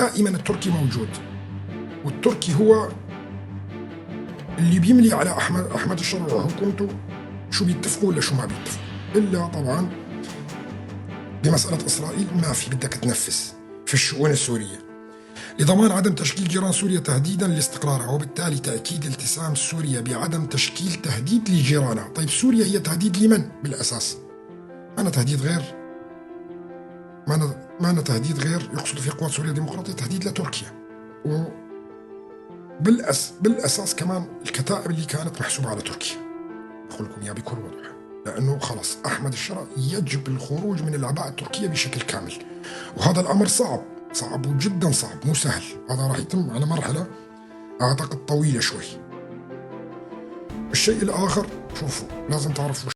دائما التركي موجود، والتركي هو اللي بيملي على أحمد الشرع وحكومته شو بيتفقوا ولا شو ما بيتفقوا. إلا طبعا بمسألة إسرائيل ما في بدك تنفس في الشؤون السورية لضمان عدم تشكيل جيران سوريا تهديدا لاستقرارها، وبالتالي تأكيد التزام سوريا بعدم تشكيل تهديد لجيرانها. طيب سوريا هي تهديد لمن بالأساس؟ ما تهديد غير ما تهديد غير يقصد في قوات سوريا الديمقراطية تهديد لتركيا، بالأساس كمان الكتائب اللي كانت محسوبة على تركيا. أقول لكم إياه بكل وضوح، لأنه خلص أحمد الشرع يجب الخروج من العباءة التركية بشكل كامل، وهذا الأمر صعب وجدا صعب، مو سهل. هذا راح يتم على مرحلة أعتقد طويلة شوي. الشيء الآخر شوفوا لازم تعرفوا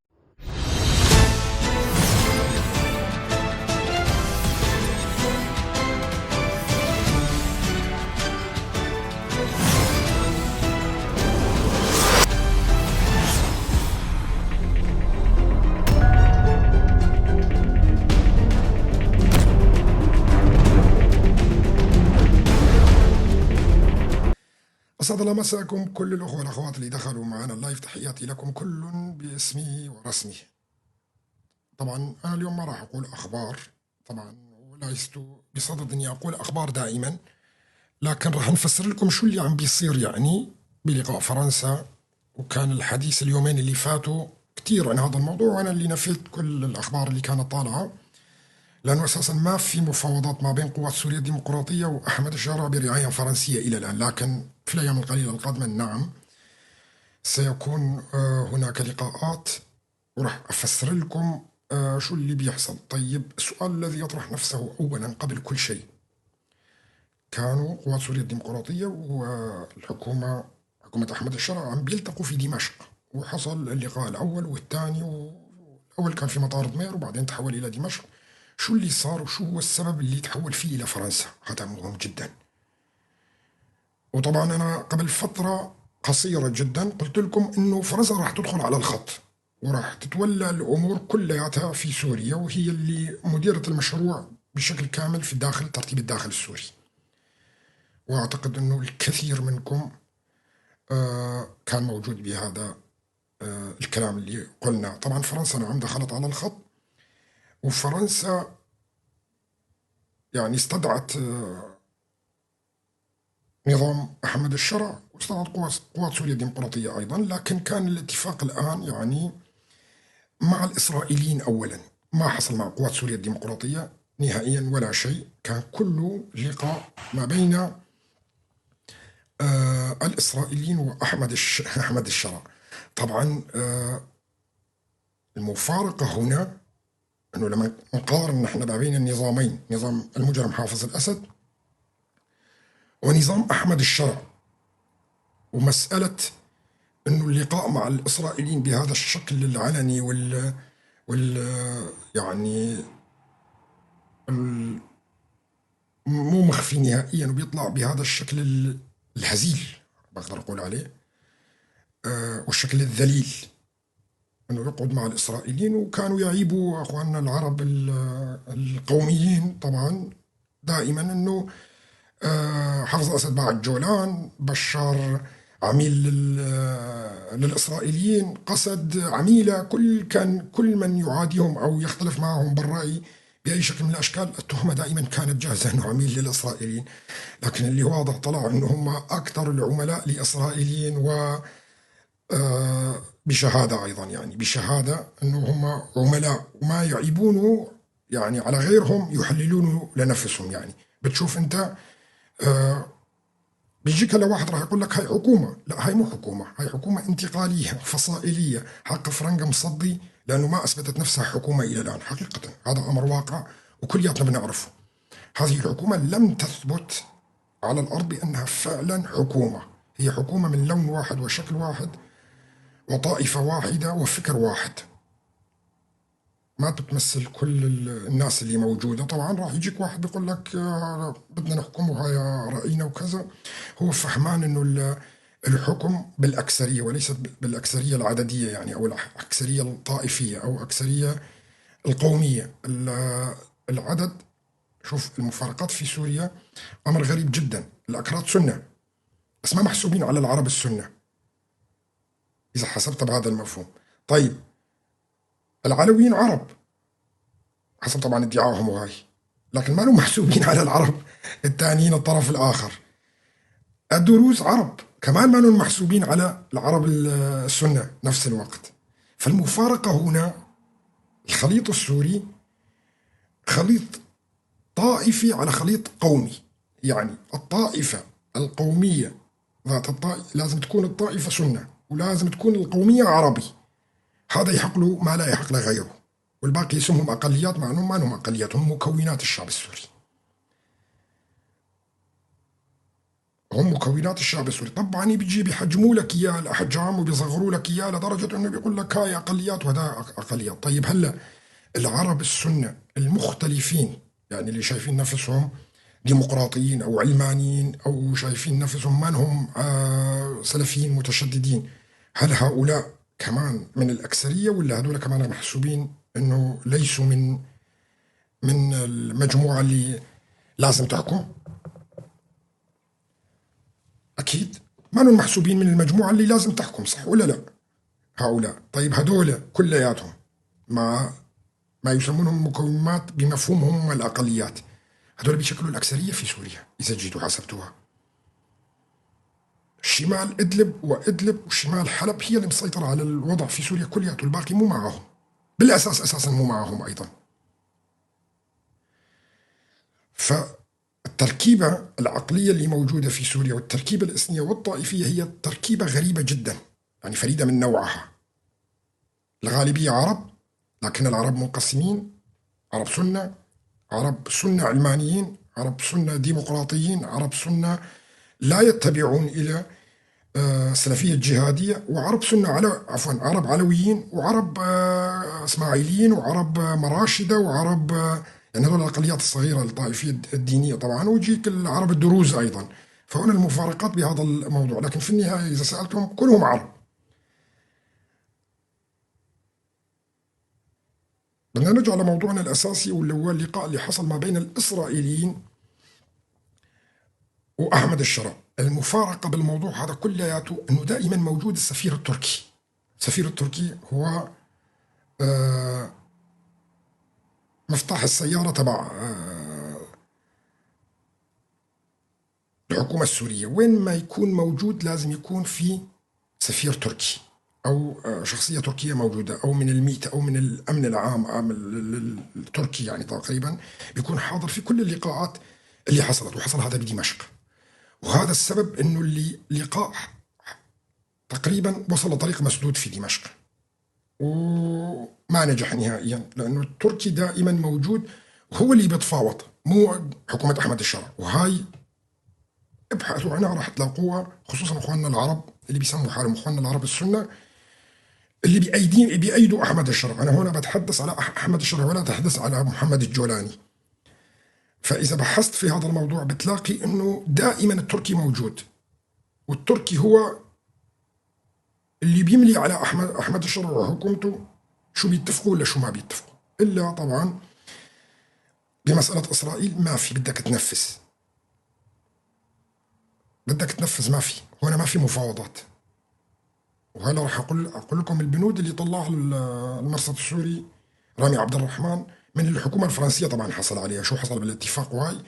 أسعد الله مساكم كل الأخوة والأخوات اللي دخلوا معنا اللايف. تحياتي لكم كل باسمه ورسمه. طبعا أنا اليوم ما راح أقول أخبار طبعا، وليست بصدد أني أقول أخبار دائما، لكن راح نفسر لكم شو اللي عم بيصير يعني بلقاء فرنسا. وكان الحديث اليومين اللي فاتوا كتير عن هذا الموضوع، وأنا اللي نفيت كل الأخبار اللي كانت طالعة، لأنه أساسا ما في مفاوضات ما بين قوات سوريا الديمقراطية وأحمد الشرع برعاية فرنسية إلى الآن. لكن في الأيام القليلة القادمة نعم سيكون هناك لقاءات، وراح أفسر لكم شو اللي بيحصل. طيب السؤال الذي يطرح نفسه أولا قبل كل شيء، كانوا قوات سوريا الديمقراطية والحكومة حكومة أحمد الشرع عم بيلتقوا في دمشق، وحصل اللقاء الأول والثاني، والأول كان في مطار دمير وبعدين تحول إلى دمشق. شو اللي صار وشو هو السبب اللي تحول فيه إلى فرنسا؟ هذا مهم جدا. وطبعا أنا قبل فترة قصيرة جدا قلت لكم إنه فرنسا راح تدخل على الخط وراح تتولى الأمور كلياتها في سوريا، وهي اللي مديرة المشروع بشكل كامل في الداخل، ترتيب الداخل السوري. وأعتقد أنه الكثير منكم كان موجود بهذا الكلام اللي قلنا. طبعا فرنسا نعم دخلت على الخط، وفرنسا يعني استدعت نظام أحمد الشرع واستدعت قوات سوريا الديمقراطية أيضا. لكن كان الاتفاق الآن يعني مع الإسرائيليين أولا، ما حصل مع قوات سوريا الديمقراطية نهائيا ولا شيء. كان كله لقاء ما بين الإسرائيليين وأحمد الشرع. طبعا المفارقة هنا أنه لما نقارن نحن ما بين النظامين، نظام المجرم حافظ الأسد ونظام أحمد الشرع، ومسألة أنه اللقاء مع الإسرائيليين بهذا الشكل العلني يعني مو مخفي نهائيا، وبيطلع بهذا الشكل الهزيل بقدر أقول عليه، والشكل الذليل، أنه يقعد مع الإسرائيليين. وكانوا يعيبوا أخواننا العرب القوميين طبعا دائما أنه حافظ الأسد باع الجولان، بشار عميل للإسرائيليين، قسد عميلة. كل من يعاديهم أو يختلف معهم بالرأي بأي شكل من الأشكال، التهمة دائما كانت جاهزة أنه عميل للإسرائيليين. لكن اللي واضح طلع أنه هم أكثر العملاء لإسرائيليين، و بشهادة أيضا، يعني بشهادة أنه هم عملاء وما يعيبونه يعني على غيرهم يحللونه لنفسهم. يعني بتشوف أنت بيجيك هلا واحد راح يقول لك هاي حكومة، لا هاي مو حكومة، هاي حكومة انتقالية فصائلية حق فرنجة مصدي، لأنه ما أثبتت نفسها حكومة إلى الآن. حقيقة هذا أمر واقع وكلياتنا بنعرفه. هذه الحكومة لم تثبت على الأرض بأنها فعلا حكومة. هي حكومة من لون واحد وشكل واحد وطائفة واحدة وفكر واحد، ما بتمثل كل الناس اللي موجودة. طبعا راح يجيك واحد بيقول لك بدنا نحكمها يا رأينا وكذا، هو فهمان انه الحكم بالأكثرية وليست بالأكثرية العددية، يعني أو الأكثرية الطائفية أو أكثرية القومية. العدد شوف المفارقات في سوريا أمر غريب جدا. الأكراد سنة بس ما محسوبين على العرب السنة إذا حسبت بهذا المفهوم. طيب العلويين عرب حسب طبعا ادعائهم وهاي، لكن ما لهم محسوبين على العرب الثانيين الطرف الآخر. الدروز عرب كمان ما لهم محسوبين على العرب السنة نفس الوقت. فالمفارقة هنا الخليط السوري خليط طائفي على خليط قومي، يعني الطائفة القومية ذات لازم تكون الطائفة سنة ولازم تكون القومية عربي، هذا يحق له ما لا يحق لغيره، والباقي اسمهم أقليات مع أنهم ما هم أقليات، هم مكونات الشعب السوري، هم مكونات الشعب السوري. طبعا بيجي بيحجموا لك اياه الاحجام وبيصغروا لك اياه لدرجه انه بيقول لك هاي اقليات وهذا اقليات. طيب هلا العرب السنه المختلفين، يعني اللي شايفين نفسهم ديمقراطيين او علمانيين او شايفين نفسهم ما هم سلفيين متشددين، هل هؤلاء كمان من الاكثريه ولا هذول كمان محسوبين انه ليسوا من المجموعه اللي لازم تحكم؟ أكيد ما هم محسوبين من المجموعة اللي لازم تحكم، صح ولا لا هؤلاء؟ طيب هدول كلياتهم مع ما يسمونهم مكونات بمفهومهم هم الأقليات، هدول بيشكلوا الأكثرية في سوريا إذا جيتوا حسبتوها. شمال إدلب وإدلب وشمال حلب هي اللي مسيطرة على الوضع في سوريا كلياته، الباقي مو معهم بالأساس، أساسا مو معهم أيضا. فالتركيبة العقلية اللي موجودة في سوريا والتركيبة الإثنية والطائفية هي تركيبة غريبة جدا، يعني فريدة من نوعها. الغالبية عرب، لكن العرب منقسمين، عرب سنة، عرب سنة علمانيين، عرب سنة ديمقراطيين، عرب سنة لا يتبعون إلى سلفية جهادية، وعرب سنة عفوا عرب علويين، وعرب إسماعيليين، وعرب مراشدة، وعرب يعني هذول الأقليات الصغيرة الطائفية الدينية طبعا، ويجيك العرب الدروز أيضا. فهنا المفارقات بهذا الموضوع، لكن في النهاية إذا سألتهم كلهم عرب. بدنا نرجع لموضوعنا الأساسي واللي هو اللقاء اللي حصل ما بين الإسرائيليين وأحمد الشرع. المفارقة بالموضوع هذا كلياته أنه دائما موجود السفير التركي. السفير التركي هو مفتاح السيارة تبع الحكومة السورية، وين ما يكون موجود لازم يكون في سفير تركي أو شخصية تركية موجودة، أو من الميتا أو من الأمن العام التركي، يعني تقريبا بيكون حاضر في كل اللقاءات اللي حصلت، وحصل هذا بدمشق. وهذا السبب أنه اللقاء تقريبا وصل لطريق مسدود في دمشق وما نجح نهائيا، لأنه التركي دائما موجود وهو اللي بيتفاوض، مو حكومة أحمد الشرع. وهاي ابحثوا عنها راح تلاقوها، خصوصا اخواننا العرب اللي بيسموا حالهم اخواننا العرب السنه اللي بيأيدوا احمد الشرع. انا هنا بتحدث على احمد الشرع ولا اتحدث على محمد الجولاني. فاذا بحثت في هذا الموضوع بتلاقي انه دائما التركي موجود، والتركي هو اللي بيملي على احمد الشرع وحكومته شو بيتفقوا ولا شو ما بيتفقوا. الا طبعا بمساله اسرائيل ما في، بدك تنفذ ما في هنا، ما في مفاوضات. وهلا راح اقول لكم البنود اللي طلعها المرصد السوري رامي عبد الرحمن من الحكومه الفرنسيه، طبعا حصل عليها شو حصل بالاتفاق، وهاي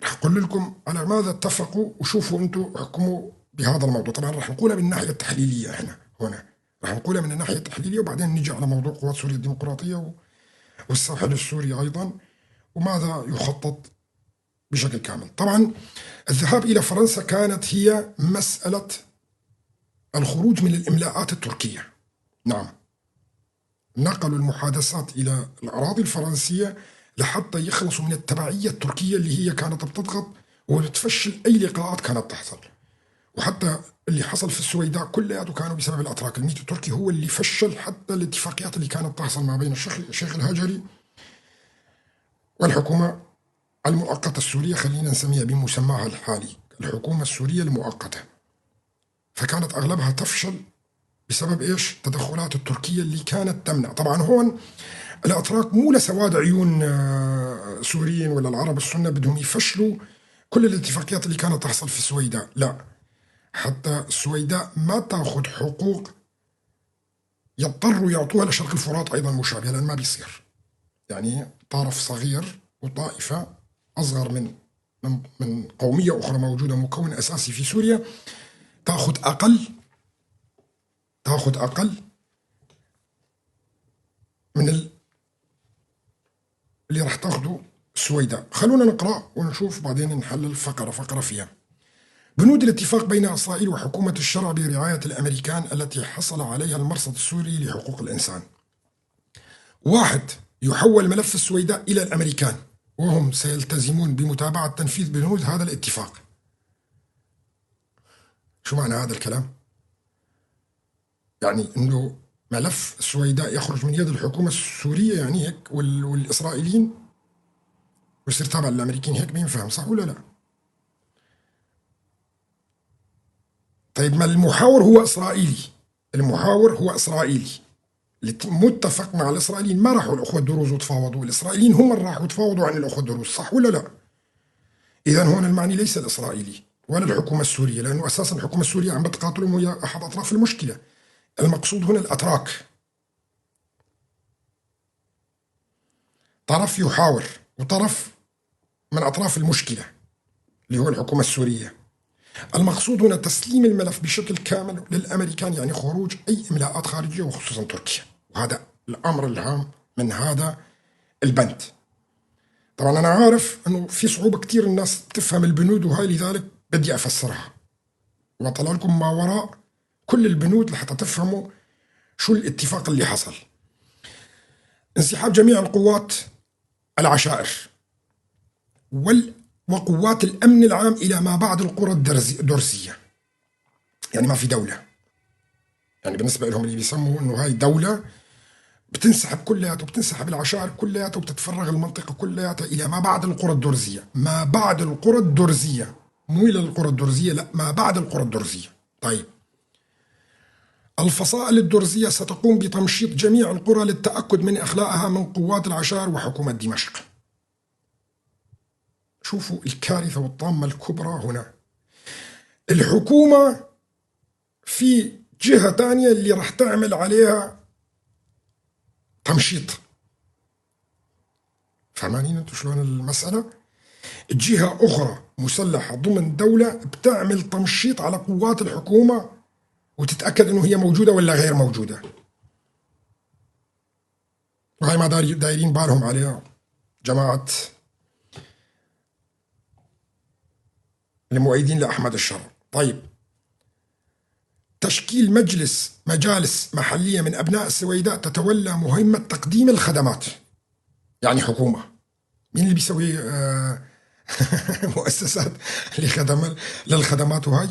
راح اقول لكم على ماذا اتفقوا، وشوفوا انتم احكموا بهذا الموضوع. طبعا راح نقولها من الناحيه التحليليه، احنا هنا راح نقولها من الناحيه التحليليه، وبعدين نجي على موضوع قوات سوريا الديمقراطيه والساحل السوري ايضا، وماذا يخطط بشكل كامل. طبعا الذهاب الى فرنسا كانت هي مساله الخروج من الإملاءات التركية. نعم، نقلوا المحادثات إلى الأراضي الفرنسية لحتى يخلصوا من التبعية التركية اللي هي كانت بتضغط وتفشل أي لقاءات كانت تحصل. وحتى اللي حصل في السويداء كلياته كانوا بسبب الأتراك. الميت التركي هو اللي فشل حتى الاتفاقيات اللي كانت تحصل ما بين الشيخ الهجري والحكومة المؤقتة السورية، خلينا نسميها بمسماها الحالي الحكومة السورية المؤقتة. فكانت أغلبها تفشل بسبب إيش؟ تدخلات التركية اللي كانت تمنع. طبعا هون الأتراك مو لسواد عيون سوريين ولا العرب السنة بدهم يفشلوا كل الاتفاقيات اللي كانت تحصل في السويداء، لا، حتى السويداء ما تاخذ حقوق يضطروا يعطوها لشرق الفرات أيضا مشابهة، لأن ما بيصير. يعني طرف صغير وطائفة أصغر من قومية أخرى موجودة مكون أساسي في سوريا تاخذ أقل من اللي راح تاخذه السويداء. خلونا نقرأ ونشوف بعدين نحلل فقرة فيها. بنود الاتفاق بين إسرائيل وحكومة الشرع برعاية الأمريكان التي حصل عليها المرصد السوري لحقوق الإنسان: 1. يحول ملف السويداء إلى الأمريكان، وهم سيلتزمون بمتابعة تنفيذ بنود هذا الاتفاق. شو معنى هذا الكلام؟ يعني أنه ملف السويداء يخرج من يد الحكومة السورية يعني هيك، والإسرائيليين ويصير تابع للأمريكين، هيك بينفهم صح ولا لا؟ طيب ما المحاور هو إسرائيلي، اللي متفق مع الإسرائيليين. ما راحوا الأخوة الدروز وتفاوضوا، الإسرائيليين هم اللي راحوا تفاوضوا عن الأخوة الدروز، صح ولا لا؟ إذا هون المعني ليس الإسرائيلي ولا الحكومة السورية، لأنه أساسا الحكومة السورية عم بتقاتلهم وهي أحد أطراف المشكلة. المقصود هنا الأتراك، طرف يحاور وطرف من أطراف المشكلة اللي هو الحكومة السورية. المقصود هنا تسليم الملف بشكل كامل للأمريكان، يعني خروج أي إملاءات خارجية وخصوصا تركيا، وهذا الأمر الهام من هذا البند. طبعا أنا عارف أنه في صعوبة كتير الناس تفهم البنود وهاي، لذلك بدي أفسرها وأطلع لكم ما وراء كل البنود لحتى تفهموا شو الاتفاق اللي حصل. انسحاب جميع القوات العشائر وقوات الأمن العام إلى ما بعد القرى الدرزية، يعني ما في دولة، يعني بالنسبة لهم اللي بيسموا أنه هاي دولة بتنسحب كلياتها، وبتنسحب العشائر كلياتها، وبتتفرغ المنطقة كلياتها إلى ما بعد القرى الدرزية. ما بعد القرى الدرزية، مو إلى القرى الدرزية، لا، ما بعد القرى الدرزية. طيب، الفصائل الدرزية ستقوم بتمشيط جميع القرى للتأكد من إخلاءها من قوات العشائر وحكومة دمشق. شوفوا الكارثة والطامة الكبرى هنا. الحكومة في جهة تانية اللي راح تعمل عليها تمشيط. فهمانين انتوا شلون المسألة؟ جهة أخرى مسلحة ضمن دولة بتعمل تمشيط على قوات الحكومة وتتأكد إنه هي موجودة ولا غير موجودة. وهي ما دايرين بالهم عليها جماعة المؤيدين لأحمد الشر. طيب، تشكيل مجالس محلية من أبناء السويداء تتولى مهمة تقديم الخدمات. يعني حكومة، مين اللي بيسوي مؤسسات للخدمات؟ وهاي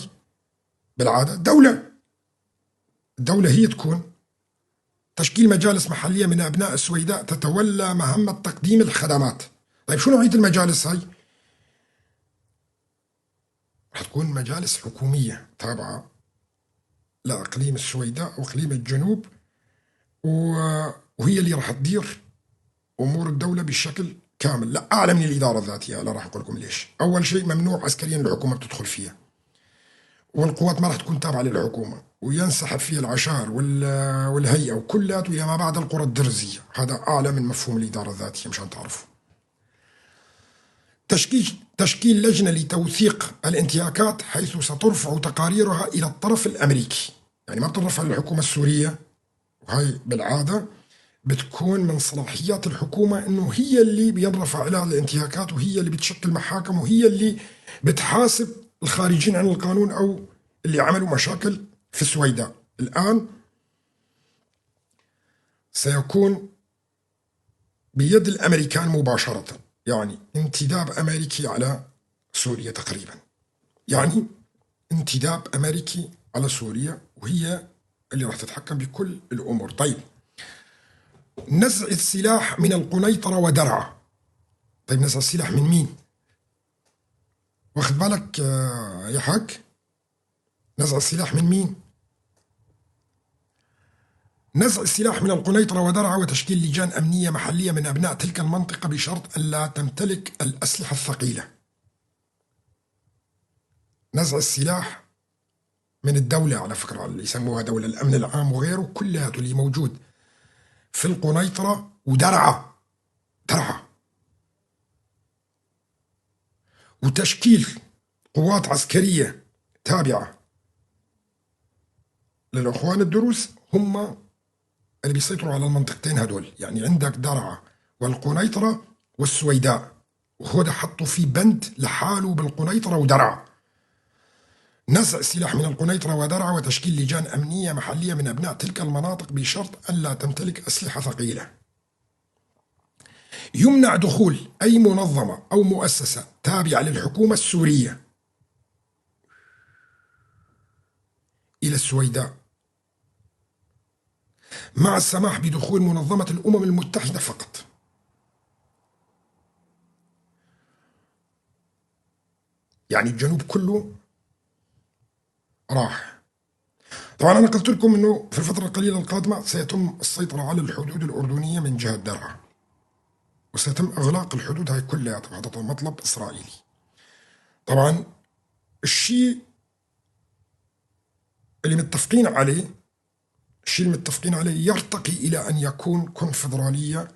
بالعادة الدولة هي تكون تشكيل مجالس محلية من أبناء السويداء تتولى مهمة تقديم الخدمات. طيب شو نوعية المجالس هاي؟ رح تكون مجالس حكومية تابعة لأقليم السويداء وأقليم الجنوب، وهي اللي رح تدير أمور الدولة بشكل كامل، لا أعلى من الإدارة الذاتية. لا، راح أقول لكم ليش. أول شيء، ممنوع عسكريا الحكومة بتدخل فيها، والقوات ما راح تكون تابعة للحكومة، وينسحب فيها العشائر والهيئة وكلات إلى ما بعد القرى الدرزية. هذا أعلى من مفهوم الإدارة الذاتية مشان تعرفوا. تشكيل لجنة لتوثيق الانتهاكات، حيث سترفع تقاريرها إلى الطرف الأمريكي، يعني ما بترفع للحكومة السورية، وهي بالعادة بتكون من صلاحيات الحكومة إنه هي اللي بينرفع عليها الانتهاكات، وهي اللي بتشكل محاكم، وهي اللي بتحاسب الخارجين عن القانون أو اللي عملوا مشاكل في السويداء. الآن سيكون بيد الأمريكان مباشرة، يعني انتداب أمريكي على سوريا تقريبا، يعني انتداب أمريكي على سوريا، وهي اللي راح تتحكم بكل الأمور. طيب، نزع السلاح من القنيطرة ودرعا. طيب، نزع السلاح من مين؟ واخد بالك يا حاج؟ نزع السلاح من مين؟ نزع السلاح من القنيطرة ودرعا وتشكيل لجان أمنية محلية من أبناء تلك المنطقة بشرط أن لا تمتلك الأسلحة الثقيلة. نزع السلاح من الدولة، على فكرة اللي يسموها دولة الأمن العام وغيره، كلها اللي موجود في القنيطرة ودرعا، وتشكيل قوات عسكرية تابعة للأخوان الدروز هم اللي بيسيطروا على المنطقتين هدول. يعني عندك درعا والقنيطرة والسويداء، وهذا حطوا فيه بند لحاله بالقنيطرة ودرعا. نزع السلاح من القنيطرة ودرعا وتشكيل لجان أمنية محلية من أبناء تلك المناطق بشرط أن لا تمتلك أسلحة ثقيلة. يمنع دخول أي منظمة أو مؤسسة تابعة للحكومة السورية إلى السويداء، مع السماح بدخول منظمة الأمم المتحدة فقط. يعني الجنوب كله راح. طبعا أنا قلت لكم أنه في الفترة القليلة القادمة سيتم السيطرة على الحدود الأردنية من جهة درعا، وسيتم إغلاق الحدود هاي كلها. هذا مطلب إسرائيلي. طبعا الشيء اللي متفقين عليه يرتقي إلى أن يكون كونفدرالية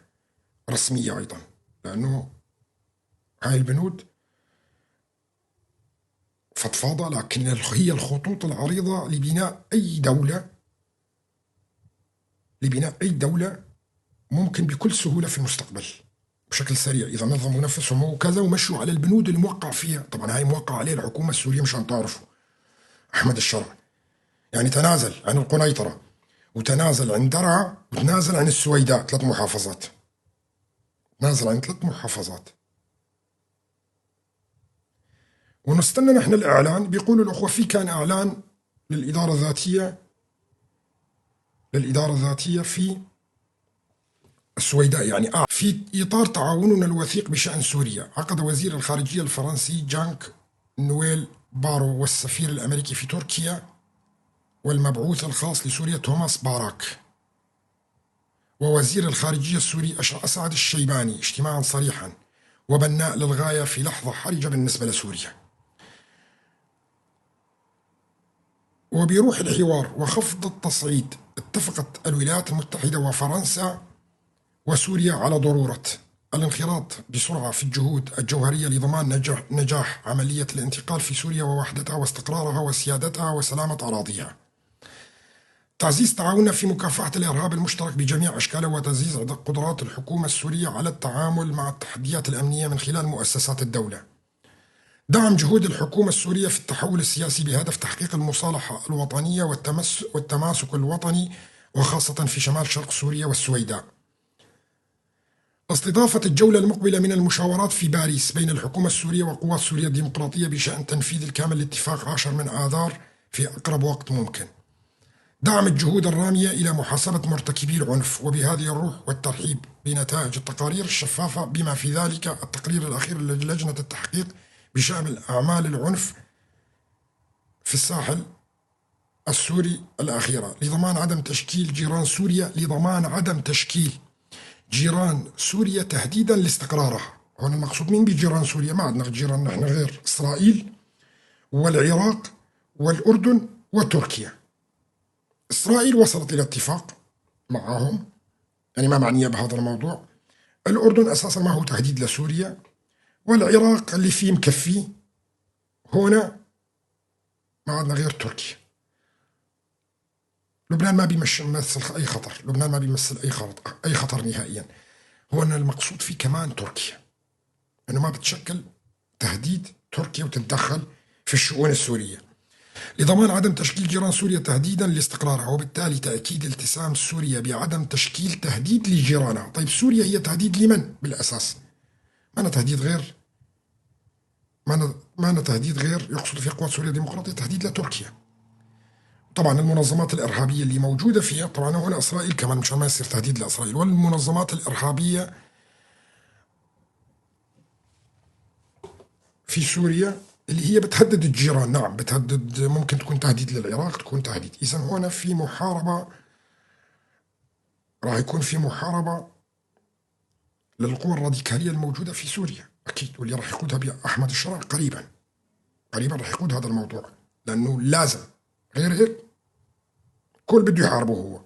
رسمية أيضا، لأنه هاي البنود فضفاضة، لكن هي الخطوط العريضة لبناء أي دولة ممكن بكل سهولة في المستقبل بشكل سريع، إذا نظموا نفسهم وكذا ومشوا على البنود اللي موقع فيها. طبعا هاي موقع عليه الحكومة السورية، مشان تعرفوا أحمد الشرع يعني تنازل عن القنيطرة وتنازل عن درعا وتنازل عن السويداء، 3 محافظات، نازل عن 3 محافظات. ونستنى نحن الإعلان. بيقولوا الأخوة في كان إعلان للإدارة الذاتية في السويداء، يعني في إطار تعاوننا الوثيق بشأن سوريا. عقد وزير الخارجية الفرنسي جانك نويل بارو والسفير الأمريكي في تركيا والمبعوث الخاص لسوريا توماس باراك ووزير الخارجية السوري أسعد الشيباني اجتماعا صريحا وبناء للغاية في لحظة حرجة بالنسبة لسوريا. وبروح الحوار وخفض التصعيد اتفقت الولايات المتحدة وفرنسا وسوريا على ضرورة الانخراط بسرعة في الجهود الجوهرية لضمان نجاح عملية الانتقال في سوريا ووحدتها واستقرارها وسيادتها وسلامة أراضيها. تعزيز تعاوننا في مكافحة الإرهاب المشترك بجميع أشكاله وتعزيز قدرات الحكومة السورية على التعامل مع التحديات الأمنية من خلال مؤسسات الدولة. دعم جهود الحكومة السورية في التحول السياسي بهدف تحقيق المصالحة الوطنية والتماسك الوطني، وخاصة في شمال شرق سوريا والسويداء. استضافة الجولة المقبلة من المشاورات في باريس بين الحكومة السورية وقوات سوريا الديمقراطية بشأن تنفيذ الكامل لاتفاق 10 من آذار في أقرب وقت ممكن. دعم الجهود الرامية إلى محاسبة مرتكبي العنف، وبهذه الروح والترحيب بنتائج التقارير الشفافة بما في ذلك التقرير الأخير للجنة التحقيق بشأن أعمال العنف في الساحل السوري الأخيرة لضمان عدم تشكيل جيران سوريا تهديدا لاستقرارها. هون المقصود مين بجيران سوريا؟ ما عندنا جيران نحن غير إسرائيل والعراق والأردن وتركيا. إسرائيل وصلت إلى اتفاق معهم، يعني ما معنية بهذا الموضوع. الأردن أساسا ما هو تهديد لسوريا، والعراق اللي فيه مكفي. هنا ما عندنا غير تركيا. لبنان ما بيمثل أي خطر، لبنان ما بيمثل أي خطر نهائيا. هو أن المقصود فيه كمان تركيا، أنه ما بتشكل تهديد تركيا وتتدخل في الشؤون السورية لضمان عدم تشكيل جيران سوريا تهديدا لاستقرارها، وبالتالي تأكيد التزام سوريا بعدم تشكيل تهديد لجيرانها. طيب سوريا هي تهديد لمن بالأساس؟ ما تهديد غير يقصد في قوات سوريا الديمقراطية تهديد لتركيا. طبعا المنظمات الإرهابية اللي موجودة فيها، طبعا هنا إسرائيل كمان مشان ما يصير تهديد لإسرائيل، والمنظمات الإرهابية في سوريا اللي هي بتهدد الجيران. نعم بتهدد، ممكن تكون تهديد للعراق، تكون تهديد. إذن هنا في محاربة راح يكون في محاربة للقوى الراديكالية الموجودة في سوريا أكيد، واللي راح يقودها بأحمد الشرع قريبا راح يقود هذا الموضوع، لأنه لازم، غير هيك كل بده يحاربه هو.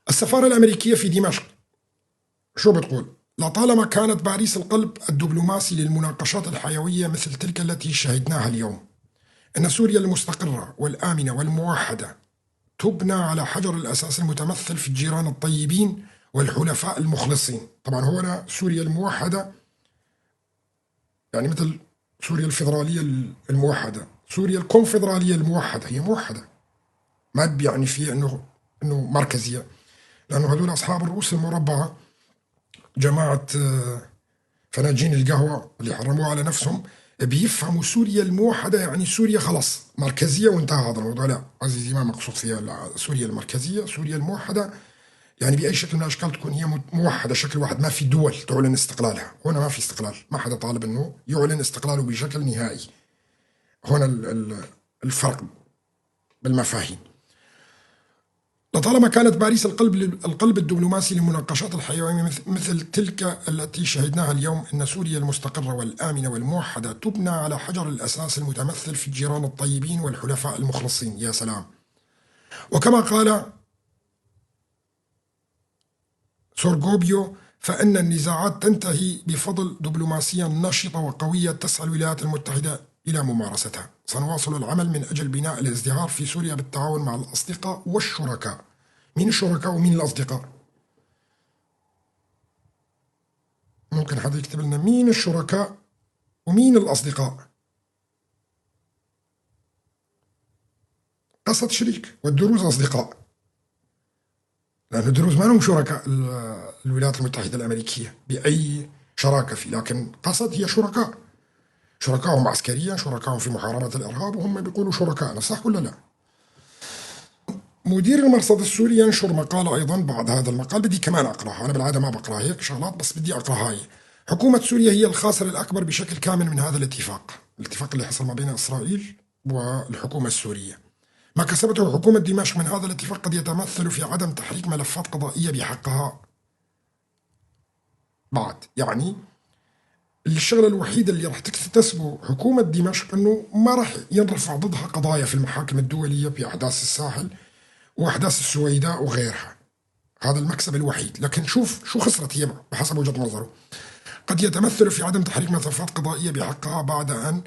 السفارة الأمريكية في دمشق شو بتقول؟ لطالما كانت باريس القلب الدبلوماسي للمناقشات الحيوية مثل تلك التي شهدناها اليوم، إن سوريا المستقرة والآمنة والموحدة تبنى على حجر الأساس المتمثل في الجيران الطيبين والحلفاء المخلصين. طبعا هنا سوريا الموحدة يعني مثل سوريا الفيدرالية الموحدة، سوريا الكونفدرالية الموحدة هي موحدة، ما بيعني فيها إنه مركزية، لأنه هذول أصحاب الرؤوس المربعة، جماعة فناجين القهوة اللي حرموها على نفسهم، بيفهموا سوريا الموحدة يعني سوريا خلاص مركزية وانتهى هذا الموضوع. لا عزيزي، ما مقصود فيها سوريا المركزية، سوريا الموحدة يعني بأي شكل من الأشكال تكون هي موحدة شكل واحد، ما في دول تعلن استقلالها. هنا ما في استقلال، ما حدا طالب أنه يعلن استقلاله بشكل نهائي. هنا الفرق بالمفاهيم. لطالما كانت باريس القلب الدبلوماسي للمناقشات الحيوية مثل تلك التي شهدناها اليوم، إن سوريا المستقرة والآمنة والموحدة تبنى على حجر الأساس المتمثل في الجيران الطيبين والحلفاء المخلصين. يا سلام. وكما قال سورغوبيو، فإن النزاعات تنتهي بفضل دبلوماسية نشطة وقوية تسعى الولايات المتحدة إلى ممارستها. سنواصل العمل من أجل بناء الازدهار في سوريا بالتعاون مع الأصدقاء والشركاء. مين الشركاء ومين الأصدقاء؟ ممكن حدا يكتب لنا مين الشركاء ومين الأصدقاء؟ قصة شريك والدروز أصدقاء، لأن الدروز ما لهم شركاء الولايات المتحدة الأمريكية بأي شراكة فيه، لكن قصد هي شركاء، شركائهم عسكريا، شركائهم في محاربة الإرهاب، وهم بيقولوا شركائنا، صح ولا لا؟ مدير المرصد السوري ينشر مقال أيضا بعد هذا المقال، بدي كمان أقرأها، أنا بالعادة ما بقرأ هيك شغلات بس بدي أقرأ هاي. حكومة سوريا هي الخاسر الأكبر بشكل كامل من هذا الاتفاق اللي حصل ما بين إسرائيل والحكومة السورية. ما كسبته حكومة دمشق من هذا الاتفاق قد يتمثل في عدم تحريك ملفات قضائية بحقها بعد. يعني الشغلة الوحيدة اللي راح تكتسبه حكومة دمشق أنه ما راح ينرفع ضدها قضايا في المحاكم الدولية بأحداث الساحل وأحداث السويداء وغيرها. هذا المكسب الوحيد. لكن شوف شو خسرت هي بحسب وجهة نظره. قد يتمثل في عدم تحريك ملفات قضائية بحقها بعد أن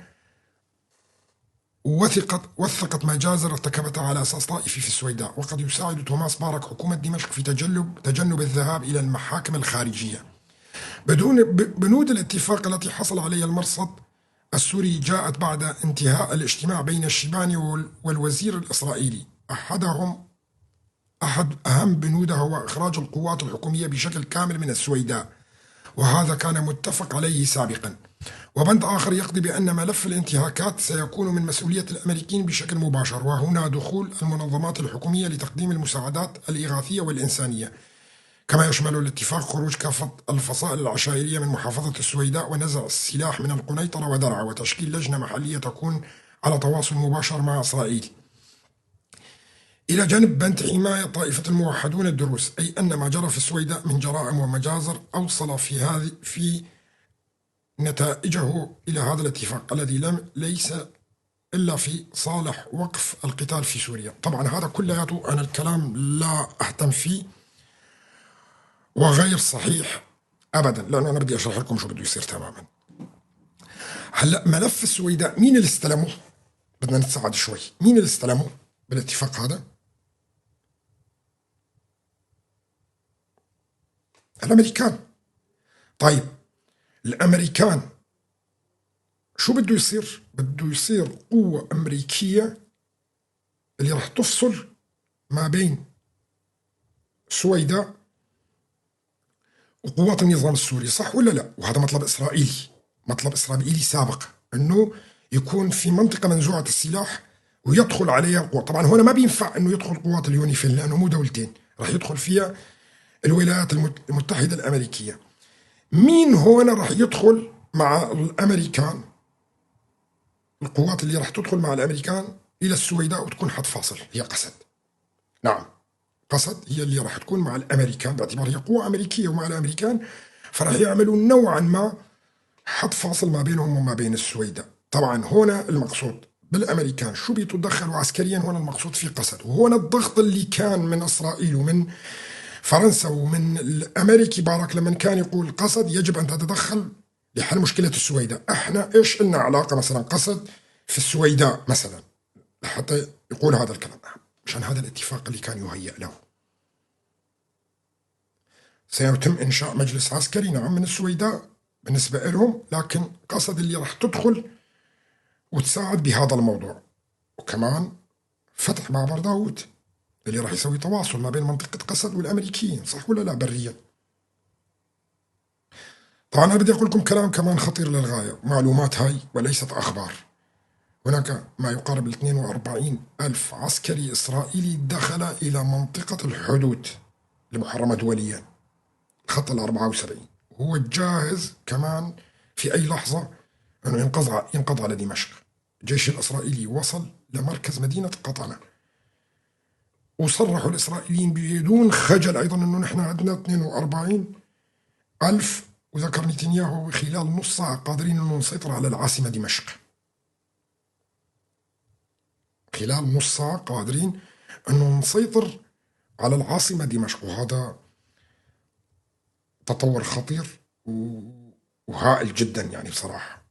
وثقت مجازر ارتكبتها على أساس طائفي في السويداء. وقد يساعد توماس بارك حكومة دمشق في تجنب الذهاب إلى المحاكم الخارجية. بنود الاتفاق التي حصل عليها المرصد السوري جاءت بعد انتهاء الاجتماع بين الشيباني والوزير الإسرائيلي. أحد أهم بنودها هو إخراج القوات الحكومية بشكل كامل من السويداء، وهذا كان متفق عليه سابقا. وبند آخر يقضي بأن ملف الانتهاكات سيكون من مسؤولية الأمريكيين بشكل مباشر، وهنا دخول المنظمات الحكومية لتقديم المساعدات الإغاثية والإنسانية. كما يشمل الاتفاق خروج كافة الفصائل العشائرية من محافظة السويداء ونزع السلاح من القنيطرة ودرعا، وتشكيل لجنة محلية تكون على تواصل مباشر مع إسرائيل، إلى جانب بند حماية طائفة الموحدون الدروز. أي أن ما جرى في السويداء من جرائم ومجازر أوصل في نتائجه إلى هذا الاتفاق الذي ليس إلا في صالح وقف القتال في سوريا. طبعا هذا كلياته أنا الكلام لا أهتم فيه وغير صحيح أبدا، لأنه أنا بدي أشرح لكم شو بده يصير تماما. هلأ ملف السويداء مين اللي استلمه؟ بدنا نتساعد شوي. مين اللي استلمه بالاتفاق هذا؟ الأمريكان. طيب الأمريكان شو بده يصير؟ بده يصير قوة أمريكية اللي راح تفصل ما بين السويداء وقوات النظام السوري، صح ولا لا؟ وهذا مطلب إسرائيلي، مطلب إسرائيلي سابق، أنه يكون في منطقة منزوعة السلاح ويدخل عليها قوات. طبعا هنا ما بينفع أنه يدخل قوات اليونيفيل لأنه مو دولتين، راح يدخل فيها الولايات المتحدة الأمريكية. مين هنا راح يدخل مع الأمريكان؟ القوات اللي راح تدخل مع الأمريكان إلى السويداء وتكون حد فاصل هي قسد. نعم، قسد هي اللي راح تكون مع الأمريكان باعتبار هي قوة أمريكية ومع الأمريكان، فراح يعملوا نوعا ما حط فاصل ما بينهم وما بين السويداء. طبعا هنا المقصود بالأمريكان شو بيتدخلوا عسكريا، هنا المقصود في قسد، وهنا الضغط اللي كان من إسرائيل ومن فرنسا ومن الأمريكي باراك لما كان يقول قسد يجب أن تتدخل لحل مشكلة السويداء. احنا ايش لنا علاقة مثلا قسد في السويداء مثلا حتى يقول هذا الكلام؟ مشان هذا الاتفاق اللي كان يهيأ له. سيتم إنشاء مجلس عسكري نعم من السويداء بالنسبة لهم، لكن قسد اللي راح تدخل وتساعد بهذا الموضوع، وكمان فتح معبر داوود اللي راح يسوي تواصل ما بين منطقة قسد والأمريكيين، صح ولا لا بريا؟ طبعا أنا بدي أقول لكم كلام كمان خطير للغاية، معلومات هاي وليست أخبار. هناك ما يقارب 42 ألف عسكري إسرائيلي دخل إلى منطقة الحدود المحرمة دوليا، الخط 74، وهو جاهز كمان في أي لحظة أنه ينقض على دمشق. الجيش الإسرائيلي وصل لمركز مدينة قطنة، وصرحوا الإسرائيليين بدون خجل أيضا أنه نحن عندنا 42 ألف، وذكر نتنياهو خلال نص ساعة قادرين أنه نسيطر على العاصمة دمشق. خلال نص ساعة قادرين أنه نسيطر على العاصمة دمشق، وهذا تطور خطير وهائل جدا يعني بصراحة.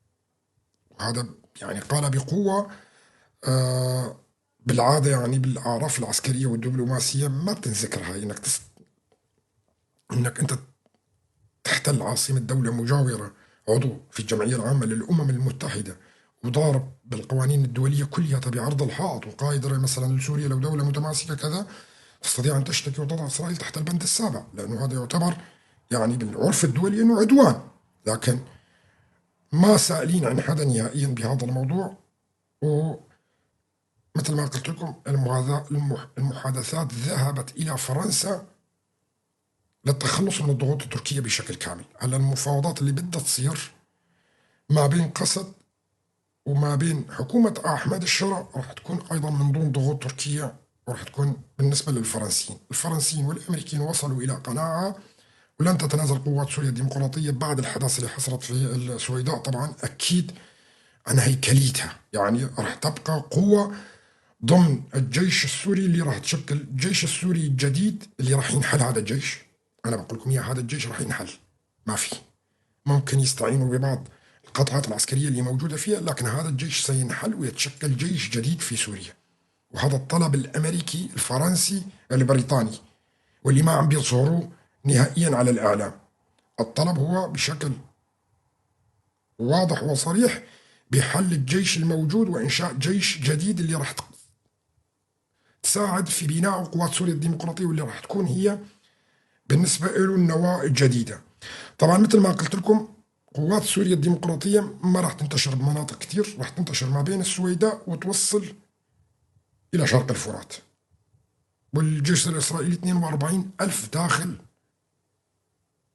وهذا يعني قال بقوة بالعادة يعني بالأعراف العسكرية والدبلوماسية ما بتنذكر هاي، إنك أنت تحتل عاصمة دولة مجاورة عضو في الجمعية العامة للأمم المتحدة وضارب بالقوانين الدولية كلها بعرض الحائط، وقايدر مثلا لسوريا لو دولة متماسكة كذا تستطيع أن تشتكي وتضع إسرائيل تحت البند السابع، لأنه هذا يعتبر يعني بالعرف الدولي أنه عدوان. لكن ما سائلين عن حدا نهائيا بهذا الموضوع، ومثل ما قلت لكم المحادثات ذهبت إلى فرنسا للتخلص من الضغوط التركية بشكل كامل. على المفاوضات اللي بدها تصير ما بين قسد وما بين حكومة أحمد الشرع راح تكون أيضا من دون ضغوط تركية، وراح تكون بالنسبة للفرنسيين. الفرنسيين والأمريكيين وصلوا إلى قناعة ولن تتنازل قوات سوريا الديمقراطية بعد الحدث اللي حصلت في السويداء. طبعا أكيد عن هيكليتها، يعني راح تبقى قوة ضمن الجيش السوري اللي راح تشكل الجيش السوري الجديد اللي راح ينحل. هذا الجيش أنا بقول لكم هذا الجيش راح ينحل، ما في ممكن يستعينوا ببعض القطعات العسكرية اللي موجودة فيها، لكن هذا الجيش سينحل ويتشكل جيش جديد في سوريا. وهذا الطلب الأمريكي الفرنسي البريطاني واللي ما عم بيظهروه نهائيا على الإعلام. الطلب هو بشكل واضح وصريح بحل الجيش الموجود وإنشاء جيش جديد اللي راح تساعد في بناء قوات سوريا الديمقراطية، واللي راح تكون هي بالنسبة له النواة الجديدة. طبعا مثل ما قلت لكم قوات سوريا الديمقراطية ما راح تنتشر بمناطق كتير، راح تنتشر ما بين السويداء وتوصل إلى شرق الفرات. والجيش الإسرائيلي 42 ألف داخل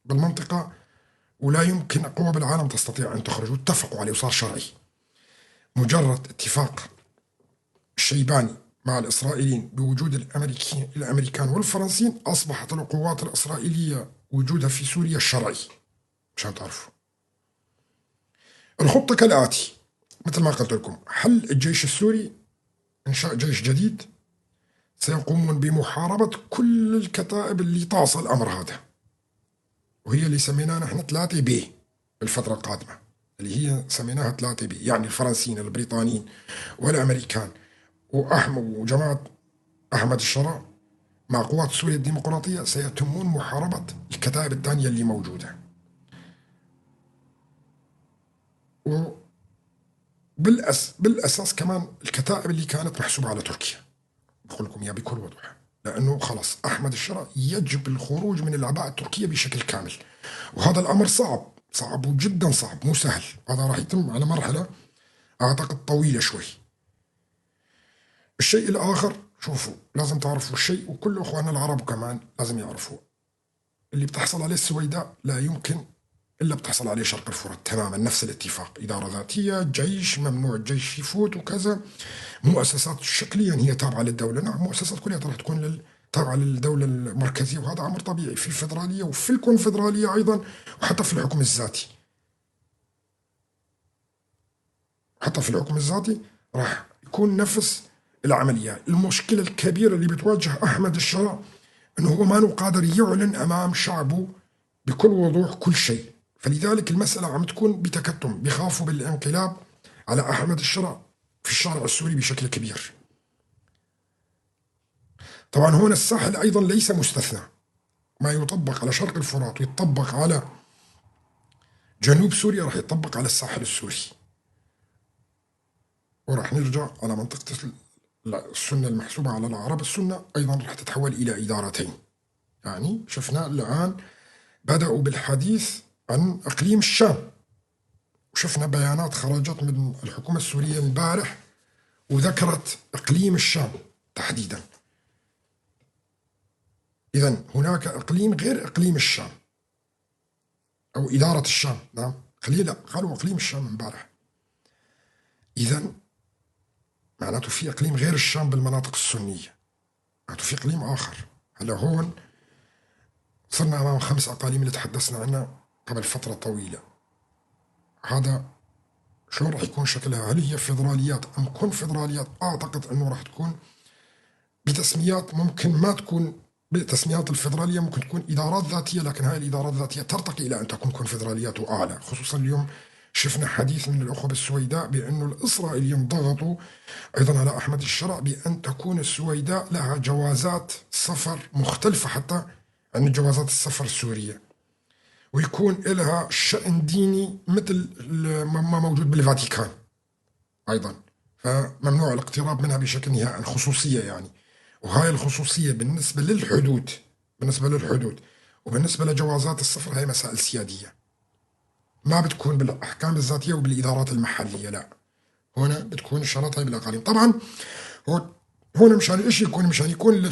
بالمنطقة، ولا يمكن قوة بالعالم تستطيع أن تخرج، واتفقوا عليه وصار شرعي. مجرد اتفاق الشيباني مع الإسرائيليين بوجود الأمريكان والفرنسيين أصبحت القوات الإسرائيلية وجودها في سوريا الشرعي. مشان تعرفوا الخطة كالآتي، مثل ما قلت لكم: حل الجيش السوري، إنشاء جيش جديد، سيقومون بمحاربة كل الكتائب اللي طاصة الأمر هذا، وهي اللي سميناها نحن 3B بالفترة القادمة، اللي هي سميناها 3B، يعني الفرنسيين البريطانيين والأمريكان وجماعة أحمد الشرع مع قوات سوريا الديمقراطية سيتمون محاربة الكتائب الثانية اللي موجودة. بالأساس كمان الكتائب اللي كانت محسوبة على تركيا، بقول لكم إياها بكل وضوح، لأنه خلاص أحمد الشرع يجب الخروج من العباءة التركية بشكل كامل، وهذا الأمر صعب وجدا صعب، مو سهل. هذا راح يتم على مرحلة أعتقد طويلة شوي. الشيء الآخر، شوفوا لازم تعرفوا الشيء، وكل أخواننا العرب كمان لازم يعرفوا، اللي بتحصل عليه السويداء لا يمكن إلا بتحصل عليه شرق الفرات تماما. نفس الاتفاق، إدارة ذاتية، جيش ممنوع الجيش يفوت وكذا، مؤسسات شكليا هي تابعة للدولة، نعم مؤسسات كلها راح تكون تابعة للدولة المركزية، وهذا أمر طبيعي في الفيدرالية وفي الكونفدرالية أيضا، وحتى في الحكم الذاتي. حتى في الحكم الذاتي راح يكون نفس العملية. المشكلة الكبيرة اللي بتواجه أحمد الشرع أنه هو ما قادر يعلن أمام شعبه بكل وضوح كل شيء، فلذلك المسألة عم تكون بتكتم، بيخافوا بالانقلاب على أحمد الشرع في الشارع السوري بشكل كبير. طبعا هنا الساحل أيضا ليس مستثنى، ما يطبق على شرق الفرات ويطبق على جنوب سوريا راح يطبق على الساحل السوري، وراح نرجع على منطقة السنة المحسوبة على العرب. السنة أيضا راح تتحول إلى إدارتين. يعني شفنا الآن بدأوا بالحديث عن إقليم الشام، وشفنا بيانات خرجت من الحكومة السورية البارح وذكرت إقليم الشام تحديدا. إذن هناك إقليم غير إقليم الشام أو إدارة الشام. نعم، قالوا إقليم الشام امبارح. إذن معناته في إقليم غير الشام بالمناطق السنية، معناته في إقليم آخر. هلا هون صرنا أمام 5 أقاليم اللي تحدثنا عنها قبل فترة طويلة. هذا شو راح يكون شكلها؟ هل هي فيدراليات أم كونفدراليات؟ أعتقد أنه راح تكون بتسميات ممكن ما تكون بتسميات الفيدرالية، ممكن تكون إدارات ذاتية، لكن هاي الإدارات الذاتية ترتقي إلى أن تكون كونفدراليات وأعلى. خصوصا اليوم شفنا حديث من الأخوة بالسويداء بأنه الإسرائيليين ضغطوا أيضا على أحمد الشرع بأن تكون السويداء لها جوازات سفر مختلفة حتى عن جوازات السفر السورية، ويكون لها شأن ديني مثل ما موجود بالفاتيكان أيضا، فممنوع الاقتراب منها بشكل نهائي، خصوصية يعني. وهاي الخصوصية بالنسبة للحدود وبالنسبة لجوازات السفر هاي مسائل سيادية، ما بتكون بالأحكام الذاتية وبالإدارات المحلية، لا، هنا بتكون الشغلات هاي بالأقاليم. طبعا هنا مشان إيش يكون؟ مشان يكون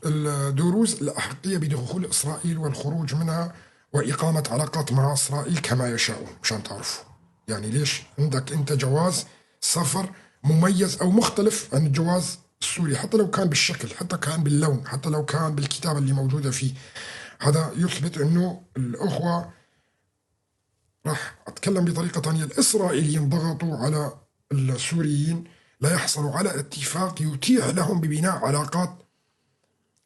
الدروز الأحقية بدخول إسرائيل والخروج منها وإقامة علاقات مع إسرائيل كما يشاءون، مشان تعرفوا يعني ليش عندك أنت جواز سفر مميز أو مختلف عن الجواز السوري، حتى لو كان بالشكل، حتى كان باللون، حتى لو كان بالكتابة اللي موجودة فيه. هذا يثبت أنه الأخوة، راح أتكلم بطريقة ثانية، الإسرائيليين ضغطوا على السوريين لا يحصلوا على اتفاق يتيح لهم ببناء علاقات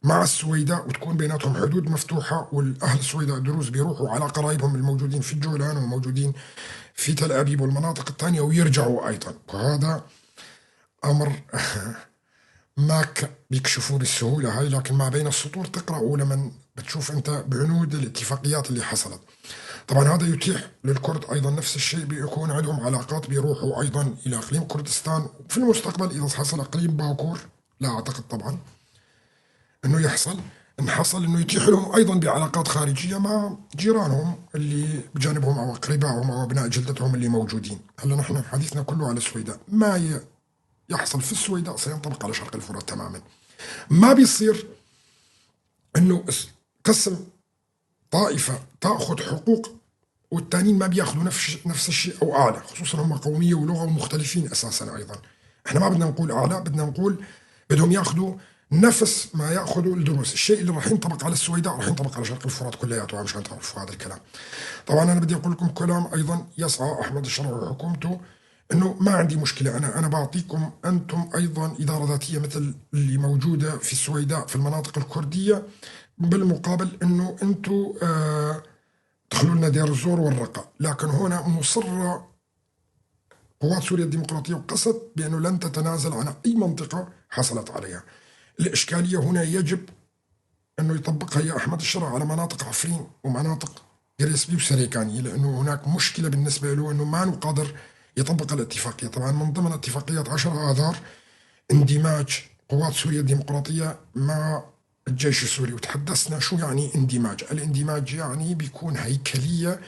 مع السويداء وتكون بيناتهم حدود مفتوحة، والأهل السويداء الدروز بيروحوا على قرايبهم الموجودين في الجولان والموجودين في تل أبيب والمناطق الثانية ويرجعوا أيضا. وهذا أمر ما بيكشفوه بالسهولة هاي، لكن ما بين السطور تقرأوا لمن بتشوف أنت بعنود الاتفاقيات اللي حصلت. طبعا هذا يتيح للكرد أيضا نفس الشيء، بيكون عندهم علاقات، بيروحوا أيضا إلى إقليم كردستان في المستقبل إذا حصل إقليم باكور. لا أعتقد طبعا أنه يحصل، إن حصل أنه يتيح لهم أيضا بعلاقات خارجية مع جيرانهم اللي بجانبهم أو أقربائهم أو أبناء جلدتهم اللي موجودين. هلا نحن حديثنا كله على السويداء، ما يحصل في السويداء سينطبق على شرق الفرات تماما. ما بيصير أنه قسم طائفة تأخذ حقوق والتانيين ما بياخذوا نفس الشيء أو أعلى، خصوصا هم قومية ولغة ومختلفين أساسا. أيضا إحنا ما بدنا نقول أعلى، بدنا نقول بدهم ياخذوا نفس ما ياخذوا الدروس. الشيء اللي راح ينطبق على السويداء راح ينطبق على شرق الفرات كلياته، مشان تعرفوا هذا الكلام. طبعا أنا بدي أقول لكم كلام أيضا يسعى أحمد الشرع وحكومته، إنه ما عندي مشكلة، أنا بعطيكم أنتم أيضا إدارة ذاتية مثل اللي موجودة في السويداء في المناطق الكردية، بالمقابل إنه أنتم دخلوا لنا دير الزور والرقة. لكن هنا مصرة قوات سوريا الديمقراطية وقصد بأنه لن تتنازل عن أي منطقة حصلت عليها. الإشكالية هنا يجب أنه يطبقها يا أحمد الشرع على مناطق عفرين ومناطق جريسبي وسريكانية، لأنه هناك مشكلة بالنسبة له أنه ما قادر يطبق الاتفاقية. طبعا من ضمن اتفاقية 10 آذار اندماج قوات سوريا الديمقراطية مع الجيش السوري، وتحدثنا شو يعني اندماج. الاندماج يعني بيكون هيكلية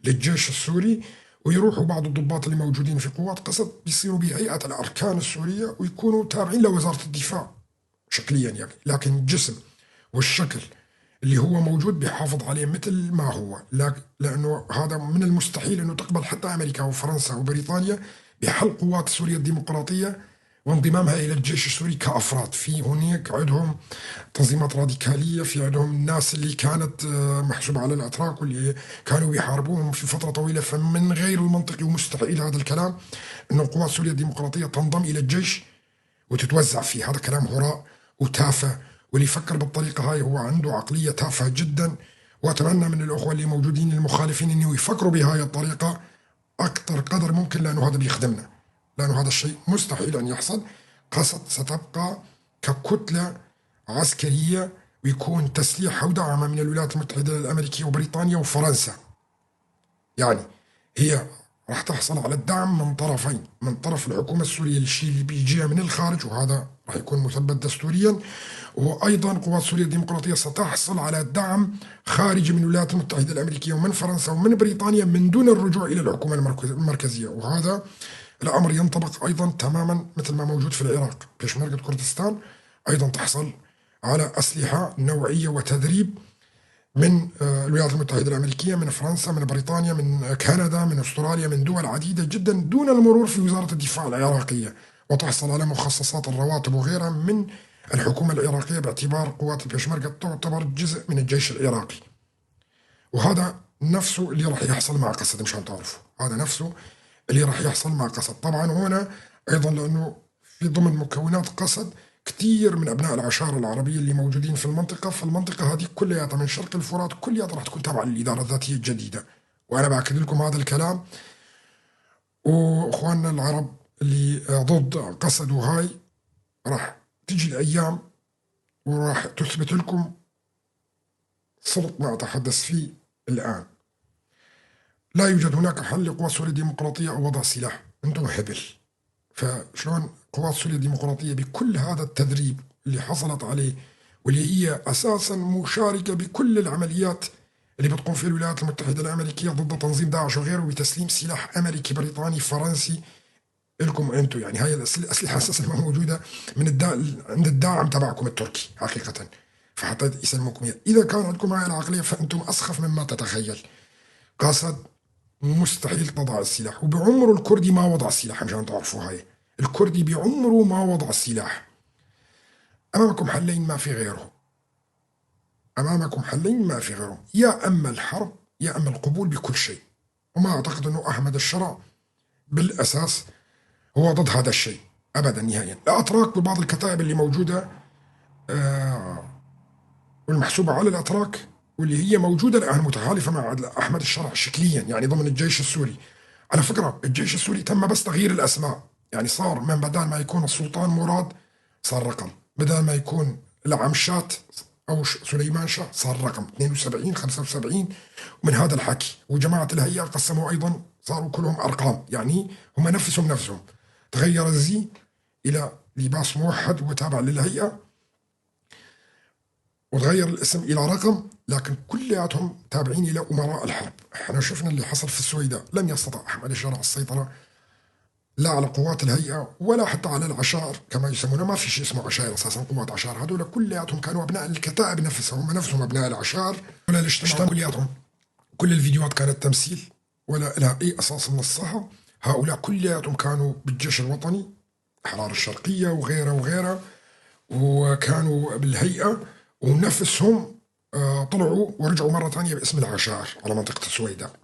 للجيش السوري، ويروحوا بعض الضباط اللي موجودين في قوات قصد بيصيروا بهيئة الأركان السورية ويكونوا تابعين لوزارة الدفاع شكليا يعني، لكن الجسم والشكل اللي هو موجود بيحافظ عليه مثل ما هو. لأنه هذا من المستحيل أنه تقبل حتى أمريكا وفرنسا وبريطانيا بحل قوات سوريا الديمقراطية وانضمامها إلى الجيش السوري كأفراد. في هناك عندهم تنظيمات راديكالية، في عندهم الناس اللي كانت محسوبة على الأتراك واللي كانوا يحاربوهم في فترة طويلة. فمن غير المنطقي ومستحيل هذا الكلام أن القوات السورية الديمقراطية تنضم إلى الجيش وتتوزع فيه. هذا كلام هراء وتافه، واللي يفكر بالطريقة هاي هو عنده عقلية تافهة جدا. وأتمنى من الأخوة اللي موجودين المخالفين أنه يفكروا بهاي الطريقة أكثر قدر ممكن، لأنه هذا بيخدمنا، لأنه هذا الشيء مستحيل أن يحصل. قسد ستبقى ككتلة عسكرية ويكون تسليحها ودعمها من الولايات المتحدة الأمريكية وبريطانيا وفرنسا. يعني هي راح تحصل على الدعم من طرفين، من طرف الحكومة السورية الشيء اللي بيجيها من الخارج، وهذا راح يكون مثبت دستوريا. وأيضا قوات سوريا الديمقراطية ستحصل على دعم خارجي من الولايات المتحدة الأمريكية ومن فرنسا ومن بريطانيا من دون الرجوع إلى الحكومة المركزية. وهذا الأمر ينطبق أيضا تماما مثل ما موجود في العراق. بيشمركة كردستان أيضا تحصل على أسلحة نوعية وتدريب من الولايات المتحدة الأمريكية، من فرنسا، من بريطانيا، من كندا، من أستراليا، من دول عديدة جدا دون المرور في وزارة الدفاع العراقية. وتحصل على مخصصات الرواتب وغيرها من الحكومة العراقية، باعتبار قوات البيشمركة تعتبر جزء من الجيش العراقي. وهذا نفسه اللي راح يحصل مع قسد، مشان تعرفوا هذا نفسه اللي راح يحصل مع قسد. طبعا هنا أيضا لأنه في ضمن مكونات قسد كثير من أبناء العشائر العربية اللي موجودين في المنطقة، فالمنطقة هذه كلها من شرق الفرات كلها راح تكون تابعة للإدارة الذاتية الجديدة. وأنا بأكد لكم هذا الكلام. وإخواننا العرب اللي ضد قسد وهاي، راح تجي الأيام وراح تثبت لكم صدق ما أتحدث فيه الآن. لا يوجد هناك حل لقوات سوريا الديمقراطية أو وضع سلاح. أنتم هبل. فشلون قوات سوريا الديمقراطية بكل هذا التدريب اللي حصلت عليه، واللي هي أساسا مشاركة بكل العمليات اللي بتقوم فيها الولايات المتحدة الأمريكية ضد تنظيم داعش وغيره، بتسليم سلاح أمريكي بريطاني فرنسي لكم أنتم. يعني هاي الأسلحة أساسا موجودة من عند الداعم تبعكم التركي حقيقة، فحتى يسلموكم إياه. إذا كان عندكم هاي العقلية فأنتم أسخف مما تتخيل. قاسد مستحيل تضع السلاح، وبعمره الكردي ما وضع السلاح، مشان تعرفوا هاي. الكردي بعمره ما وضع السلاح. أمامكم حلين ما في غيرهم، أمامكم حلين ما في غيرهم، يا أما الحرب يا أما القبول بكل شيء. وما أعتقد أنه أحمد الشرع بالأساس هو ضد هذا الشيء أبدا نهائيا. الأتراك ببعض الكتائب اللي موجودة والمحسوبة على الأتراك واللي هي موجودة الآن متحالفة مع أحمد الشرع شكليا، يعني ضمن الجيش السوري. على فكرة الجيش السوري تم بس تغيير الأسماء، يعني صار من بدل ما يكون السلطان مراد صار رقم، بدل ما يكون العمشات أو سليمان شاه صار رقم 72 75 ومن هذا الحكي. وجماعة الهيئة قسموا أيضا صاروا كلهم أرقام، يعني هم نفسهم تغير الزي إلى لباس موحد وتابع للهيئة، وتغير الاسم إلى رقم، لكن كلياتهم تابعين إلى أمراء الحرب. احنا شفنا اللي حصل في السويداء، لم يستطع أحمد الشرع السيطرة لا على قوات الهيئة ولا حتى على العشائر كما يسمونه. ما في شيء اسمه عشائر أساسا، قوات عشائر هذول كلياتهم كانوا أبناء الكتائب نفسها، هم نفسهم أبناء العشائر ولا الاجتماع كلياتهم. كل الفيديوهات كانت تمثيل ولا لها أي أساس من الصحة. هؤلاء كلياتهم كانوا بالجيش الوطني، أحرار الشرقية وغيرها، وكانوا بالهيئة ونفسهم طلعوا ورجعوا مرة ثانية باسم العشائر على منطقة السويداء.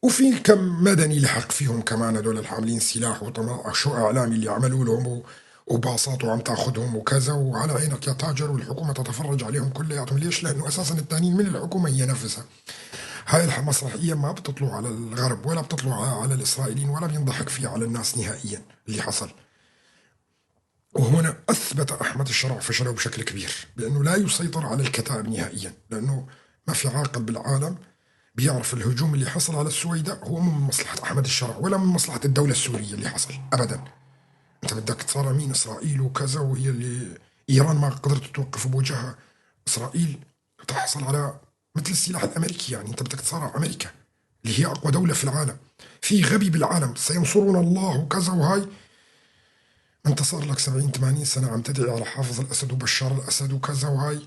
وفي كم مدني لحق فيهم كمان، هذول الحاملين سلاح وشو إعلامي اللي عملوا لهم وباصات وعم تاخذهم وكذا، وعلى عينك يا تاجر، والحكومة تتفرج عليهم كلياتهم. ليش؟ لأنه أساسا التانيين من الحكومة هي نفسها. هاي المسرحية ما بتطلع على الغرب ولا بتطلع على الإسرائيليين ولا بينضحك فيها على الناس نهائيا اللي حصل. وهنا أثبت أحمد الشرع فشله بشكل كبير، لأنه لا يسيطر على الكتائب نهائيا، لأنه ما في عاقل بالعالم بيعرف الهجوم اللي حصل على السويداء هو مو من مصلحة أحمد الشرع ولا من مصلحة الدولة السورية اللي حصل أبدا. أنت بدك تصارع مين؟ إسرائيل وكذا، وهي اللي إيران ما قدرت توقف بوجهها إسرائيل، تحصل على مثل السلاح الأمريكي. يعني أنت بدك تصارع أمريكا اللي هي أقوى دولة في العالم. في غبي بالعالم سينصرون الله وكذا وهاي، انت صار لك 70 80 سنة عم تدعي على حافظ الأسد وبشار الأسد وكذا وهاي،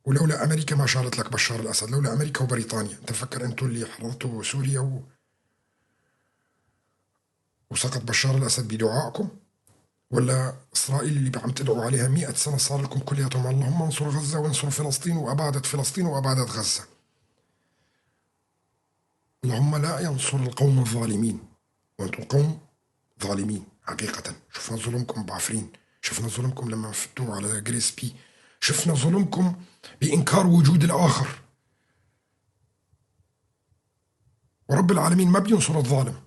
ولولا أمريكا ما شارت لك بشار الأسد، لولا أمريكا وبريطانيا. انت فكر انتوا اللي حررتوا سوريا وسقط بشار الأسد بدعائكم؟ ولا إسرائيل اللي عم تدعوا عليها 100 سنة صار لكم كلياتهم اللهم انصر غزة وانصر فلسطين وأبادت فلسطين وأبادت غزة؟ اللهم لا ينصر القوم الظالمين، وأنتم قوم ظالمين حقيقة. شفنا ظلمكم بعفرين، شفنا ظلمكم لما فتوا على جريس بي، شفنا ظلمكم بإنكار وجود الآخر. ورب العالمين ما بينصر الظالم.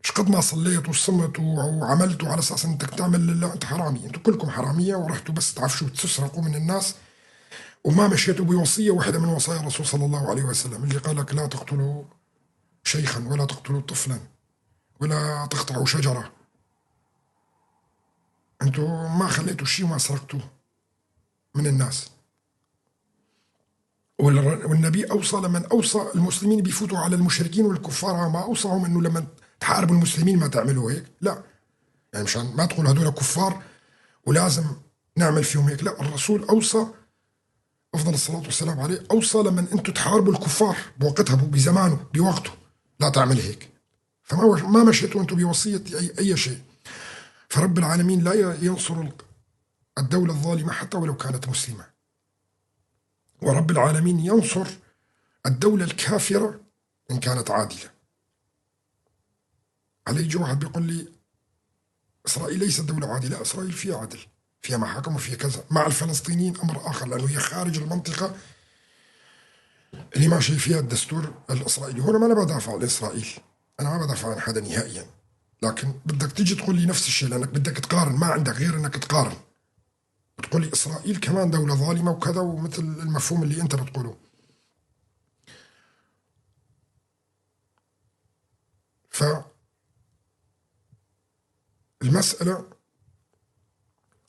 ايش قد ما صليت وصمت وعملت على اساس انك تعمل لله، انت حرامي، انتم كلكم حراميه، ورحتوا بس تعفشوا وتسرقوا من الناس، وما مشيتوا بوصيه واحده من وصايا الرسول صلى الله عليه وسلم اللي قال لك لا تقتلوا شيخا ولا تقتلوا طفلا ولا تقطعوا شجره. انتم ما خليتوا شيء وما سرقتوه من الناس. والنبي اوصى لمن اوصى المسلمين بيفوتوا على المشركين والكفار، ما اوصاهم انه لما تحاربوا المسلمين ما تعملوا هيك، لا، يعني مشان ما تقول هذول كفار ولازم نعمل فيهم هيك، لا، الرسول اوصى افضل الصلاه والسلام عليه، اوصى لما انتم تحاربوا الكفار بوقتها بزمانه بوقته لا تعمل هيك. فما مشيتوا انتم بوصيه اي شيء. فرب العالمين لا ينصر الدوله الظالمه حتى ولو كانت مسلمه، ورب العالمين ينصر الدوله الكافره ان كانت عادله. علي يجي واحد بيقول لي اسرائيل ليست دوله عادله، اسرائيل فيها عدل، فيها محاكم وفيها كذا. مع الفلسطينيين امر اخر، لانه هي خارج المنطقه اللي ماشي فيها الدستور الاسرائيلي. هنا ما انا بدافع عن اسرائيل، انا ما بدافع عن حدا نهائيا، لكن بدك تيجي تقول لي نفس الشيء لانك بدك تقارن، ما عندك غير انك تقارن، بتقول لي اسرائيل كمان دوله ظالمه وكذا، ومثل المفهوم اللي انت بتقوله. فالمساله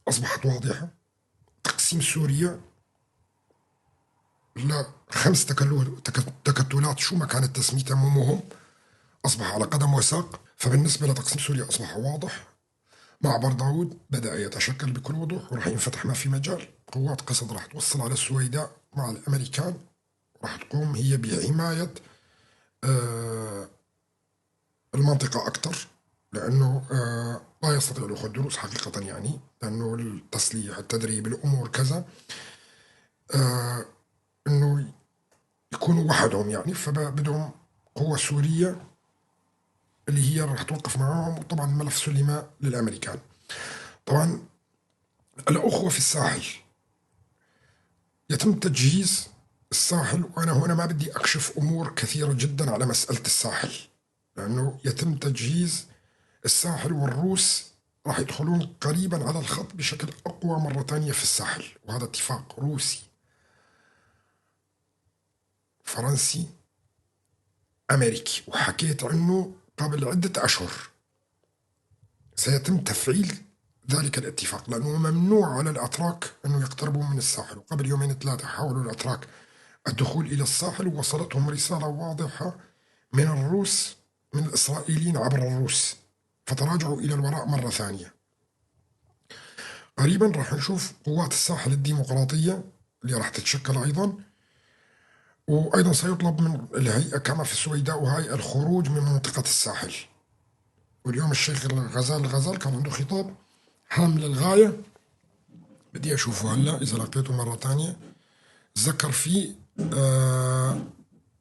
اصبحت واضحه. تقسيم سوريا ل5 تكتلات، شو ما كانت تسميتها مو مهم، اصبح على قدم وساق. فبالنسبه لتقسيم سوريا اصبح واضح. معبر داود بدأ يتشكل بكل وضوح، وراح ينفتح ما في مجال. قوات قسد راح توصل على السويداء مع الأمريكان، وراح تقوم هي بحماية المنطقة أكثر، لأنه لا يستطيع الأخوة الدروز حقيقة، يعني لأنه التسليح التدريب الأمور كذا، أنه يكونوا وحدهم يعني. فبدهم قوة سورية اللي هي راح توقف معهم. وطبعا ملف سليمان للأمريكان. طبعا الأخوة في الساحل يتم تجهيز الساحل، وأنا هنا ما بدي أكشف أمور كثيرة جدا على مسألة الساحل، لأنه يتم تجهيز الساحل، والروس راح يدخلون قريبا على الخط بشكل أقوى مرة ثانية في الساحل، وهذا اتفاق روسي فرنسي أمريكي، وحكيت عنه قبل عدة أشهر. سيتم تفعيل ذلك الاتفاق، لأنه ممنوع على الأتراك أنه يقتربوا من الساحل. وقبل 2-3 حاولوا الأتراك الدخول إلى الساحل، ووصلتهم رسالة واضحة من الروس، من الإسرائيليين عبر الروس، فتراجعوا إلى الوراء مرة ثانية. قريبا راح نشوف قوات الساحل الديمقراطية اللي راح تتشكل أيضا. وأيضا سيطلب من الهيئة كما في السويداء وهي الخروج من منطقة الساحل. واليوم الشيخ الغزال كان عنده خطاب هام للغاية، بدي أشوفه هلا إذا لقيته مرة ثانية. ذكر فيه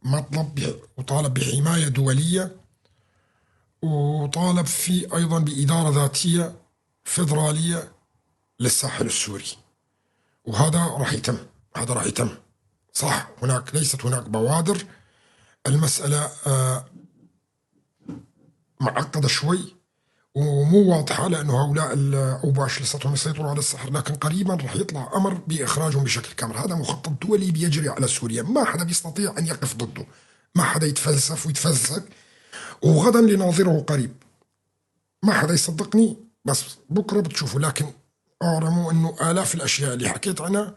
مطلب وطالب بحماية دولية، وطالب فيه أيضا بإدارة ذاتية فيدرالية للساحل السوري. وهذا راح يتم، هذا راح يتم صح. ليست هناك بوادر. المسألة معقدة شوي ومو واضحة، لأنه هؤلاء الأوباش لساتهم يسيطروا على الساحل، لكن قريبا راح يطلع أمر بإخراجهم بشكل كامل. هذا مخطط دولي بيجري على سوريا، ما حدا بيستطيع أن يقف ضده، ما حدا يتفلسف ويتفلسف. وغدا لناظره قريب، ما حدا يصدقني، بس بكرة بتشوفوا. لكن اعلموا أنه آلاف الأشياء اللي حكيت عنها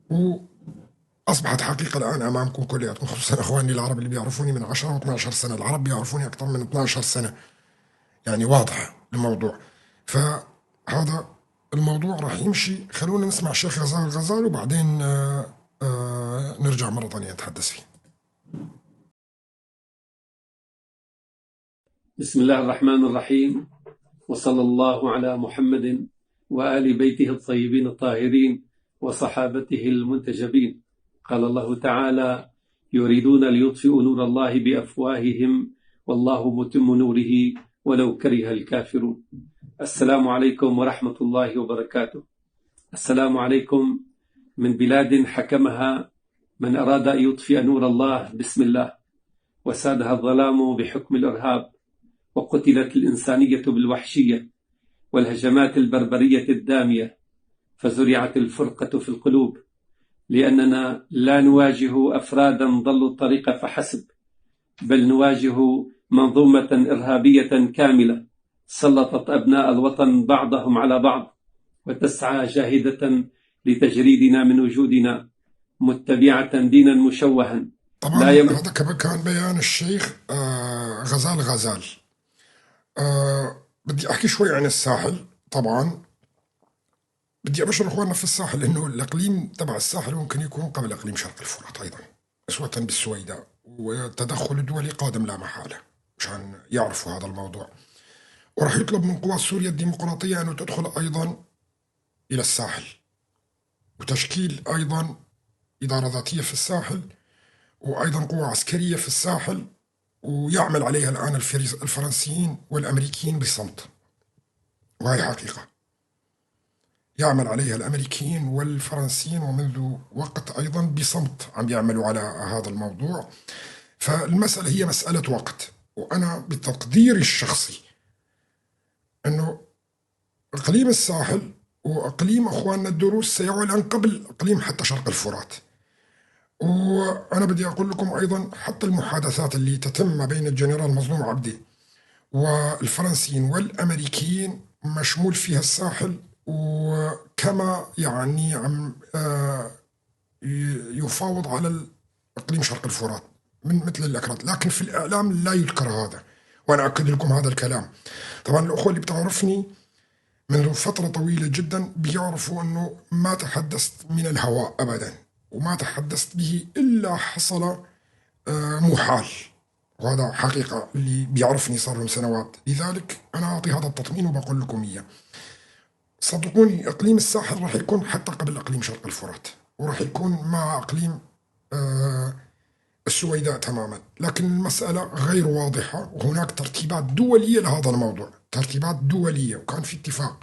وأصبحت حقيقة الآن أمامكم كلياتكم، خصوصا أخواني العرب اللي بيعرفوني من 10 و12 سنة. العرب بيعرفوني أكثر من 12 سنة، يعني واضح الموضوع. فهذا الموضوع راح يمشي. خلونا نسمع الشيخ غزال وبعدين نرجع مرة ثانية نتحدث فيه. بسم الله الرحمن الرحيم، وصلى الله على محمد وآل بيته الطيبين الطاهرين وصحابته المنتجبين. قال الله تعالى: يريدون ليطفئوا نور الله بأفواههم والله متم نوره ولو كره الكافرون. السلام عليكم ورحمة الله وبركاته. السلام عليكم من بلاد حكمها من أراد أن يطفئ نور الله بسم الله، وسادها الظلام بحكم الإرهاب، وقتلت الإنسانية بالوحشية والهجمات البربرية الدامية، فزرعت الفرقة في القلوب، لأننا لا نواجه أفرادا ضلوا الطريق فحسب، بل نواجه منظومة إرهابية كاملة سلطت أبناء الوطن بعضهم على بعض، وتسعى جاهدة لتجريدنا من وجودنا، متبعة دينا مشوها. طبعا هذا كان بيان الشيخ غزال. بدي أحكي شوي عن الساحل. طبعا بدي أبشر إخواننا في الساحل إنه الإقليم تبع الساحل ممكن يكون قبل إقليم شرق الفرات أيضا، أسوة بالسويداء، والتدخل الدولي قادم لا محالة مشان يعرفوا هذا الموضوع. وراح يطلب من قوات سوريا الديمقراطية أنه تدخل أيضا إلى الساحل، وتشكيل أيضا إدارة ذاتية في الساحل، وأيضا قوة عسكرية في الساحل، ويعمل عليها الآن الفرنسيين والأمريكيين بصمت، وهي حقيقة يعمل عليها الأمريكيين والفرنسيين ومنذ وقت أيضا بصمت عم يعملوا على هذا الموضوع. فالمسألة هي مسألة وقت، وأنا بتقديري الشخصي أنه إقليم الساحل وإقليم أخواننا الدروز سيعلن قبل إقليم حتى شرق الفرات. وأنا بدي أقول لكم أيضا حتى المحادثات اللي تتم ما بين الجنرال مظلوم عبدي والفرنسيين والأمريكيين مشمول فيها الساحل، وكما يعني عم يفاوض على إقليم شرق الفرات من مثل الأكراد، لكن في الإعلام لا يذكر هذا، وأنا أكد لكم هذا الكلام. طبعا الأخوة اللي بتعرفني منذ فترة طويلة جدا بيعرفوا أنه ما تحدثت من الهواء أبدا، وما تحدثت به إلا حصل محال، وهذا حقيقة اللي بيعرفني صار لهم سنوات. لذلك أنا أعطي هذا التطمين وبقول لكم إياه. صدقوني إقليم الساحل راح يكون حتى قبل إقليم شرق الفرات، وراح يكون مع إقليم السويداء تماما، لكن المسألة غير واضحة، وهناك ترتيبات دولية لهذا الموضوع، ترتيبات دولية، وكان في اتفاق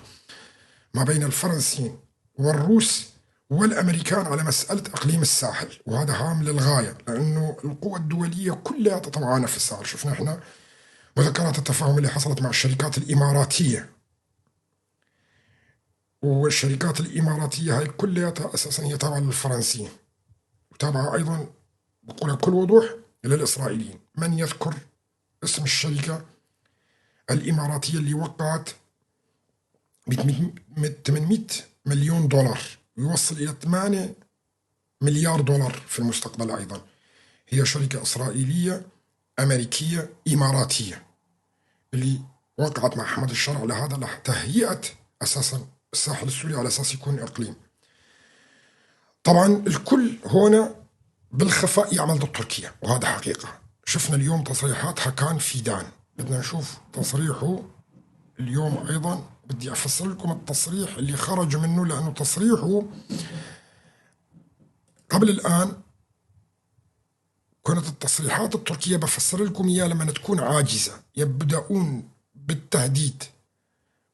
ما بين الفرنسيين والروس والأمريكان على مسألة إقليم الساحل، وهذا هام للغاية، لأنه القوى الدولية كلها تتعانى في الساحل. شفنا إحنا مذكرات التفاهم اللي حصلت مع الشركات الإماراتية، والشركات الإماراتية هاي كلها أساسا هي تابعة للفرنسيين، وتابعة أيضا بقولها بكل وضوح للإسرائيليين. من يذكر اسم الشركة الإماراتية اللي وقعت ب 800 مليون دولار، يوصل إلى 8 مليار دولار في المستقبل أيضا، هي شركة إسرائيلية أمريكية إماراتية اللي وقعت مع أحمد الشرع على هذا لتهيئة أساسا الساحل السوري على أساس يكون إقليم. طبعا الكل هنا بالخفاء يعمل ضد تركيا، وهذا حقيقة. شفنا اليوم تصريحات حكان فيدان، بدنا نشوف تصريحه اليوم أيضا. بدي أفسر لكم التصريح اللي خرج منه، لأنه تصريحه قبل الآن كانت التصريحات التركية بفسر لكم إياها لما تكون عاجزة يبدأون بالتهديد،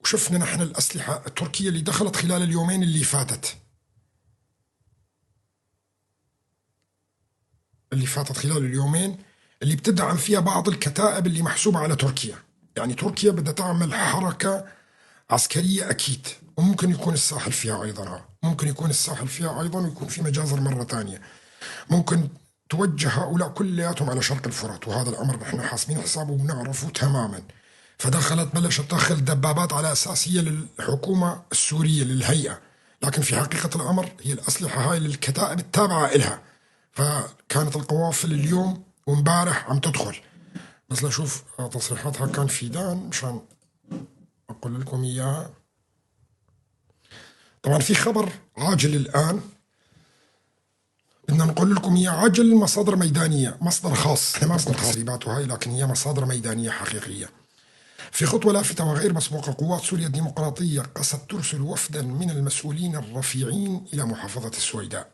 وشفنا نحن الأسلحة التركية اللي دخلت خلال اليومين اللي فاتت خلال اليومين اللي بتدعم فيها بعض الكتائب اللي محسوبة على تركيا. يعني تركيا بدها تعمل حركة عسكرية أكيد، وممكن يكون الساحل فيها أيضا، ويكون في مجازر مرة تانية، ممكن توجه هؤلاء كلياتهم على شرق الفرات، وهذا الأمر نحن حاسبين حسابه وبنعرفه تماما. بلشت تدخل دبابات على أساس هي للحكومة السورية للهيئة، لكن في حقيقة الأمر هي الأسلحة هاي للكتائب التابعة إلها. فكانت القوافل اليوم ومبارح عم تدخل، بس لشوف تصريحاتها كان فيدان مشان أقول لكم إياها. طبعا في خبر عاجل الآن بدنا نقول لكم إياه، عاجل، مصادر ميدانية، مصدر خاص، احنا ما بنقول تسريباته هاي، لكن هي مصادر ميدانية حقيقية. في خطوة لافتة وغير مسبوقة، قوات سوريا الديمقراطية قصد ترسل وفدا من المسؤولين الرفيعين إلى محافظة السويداء.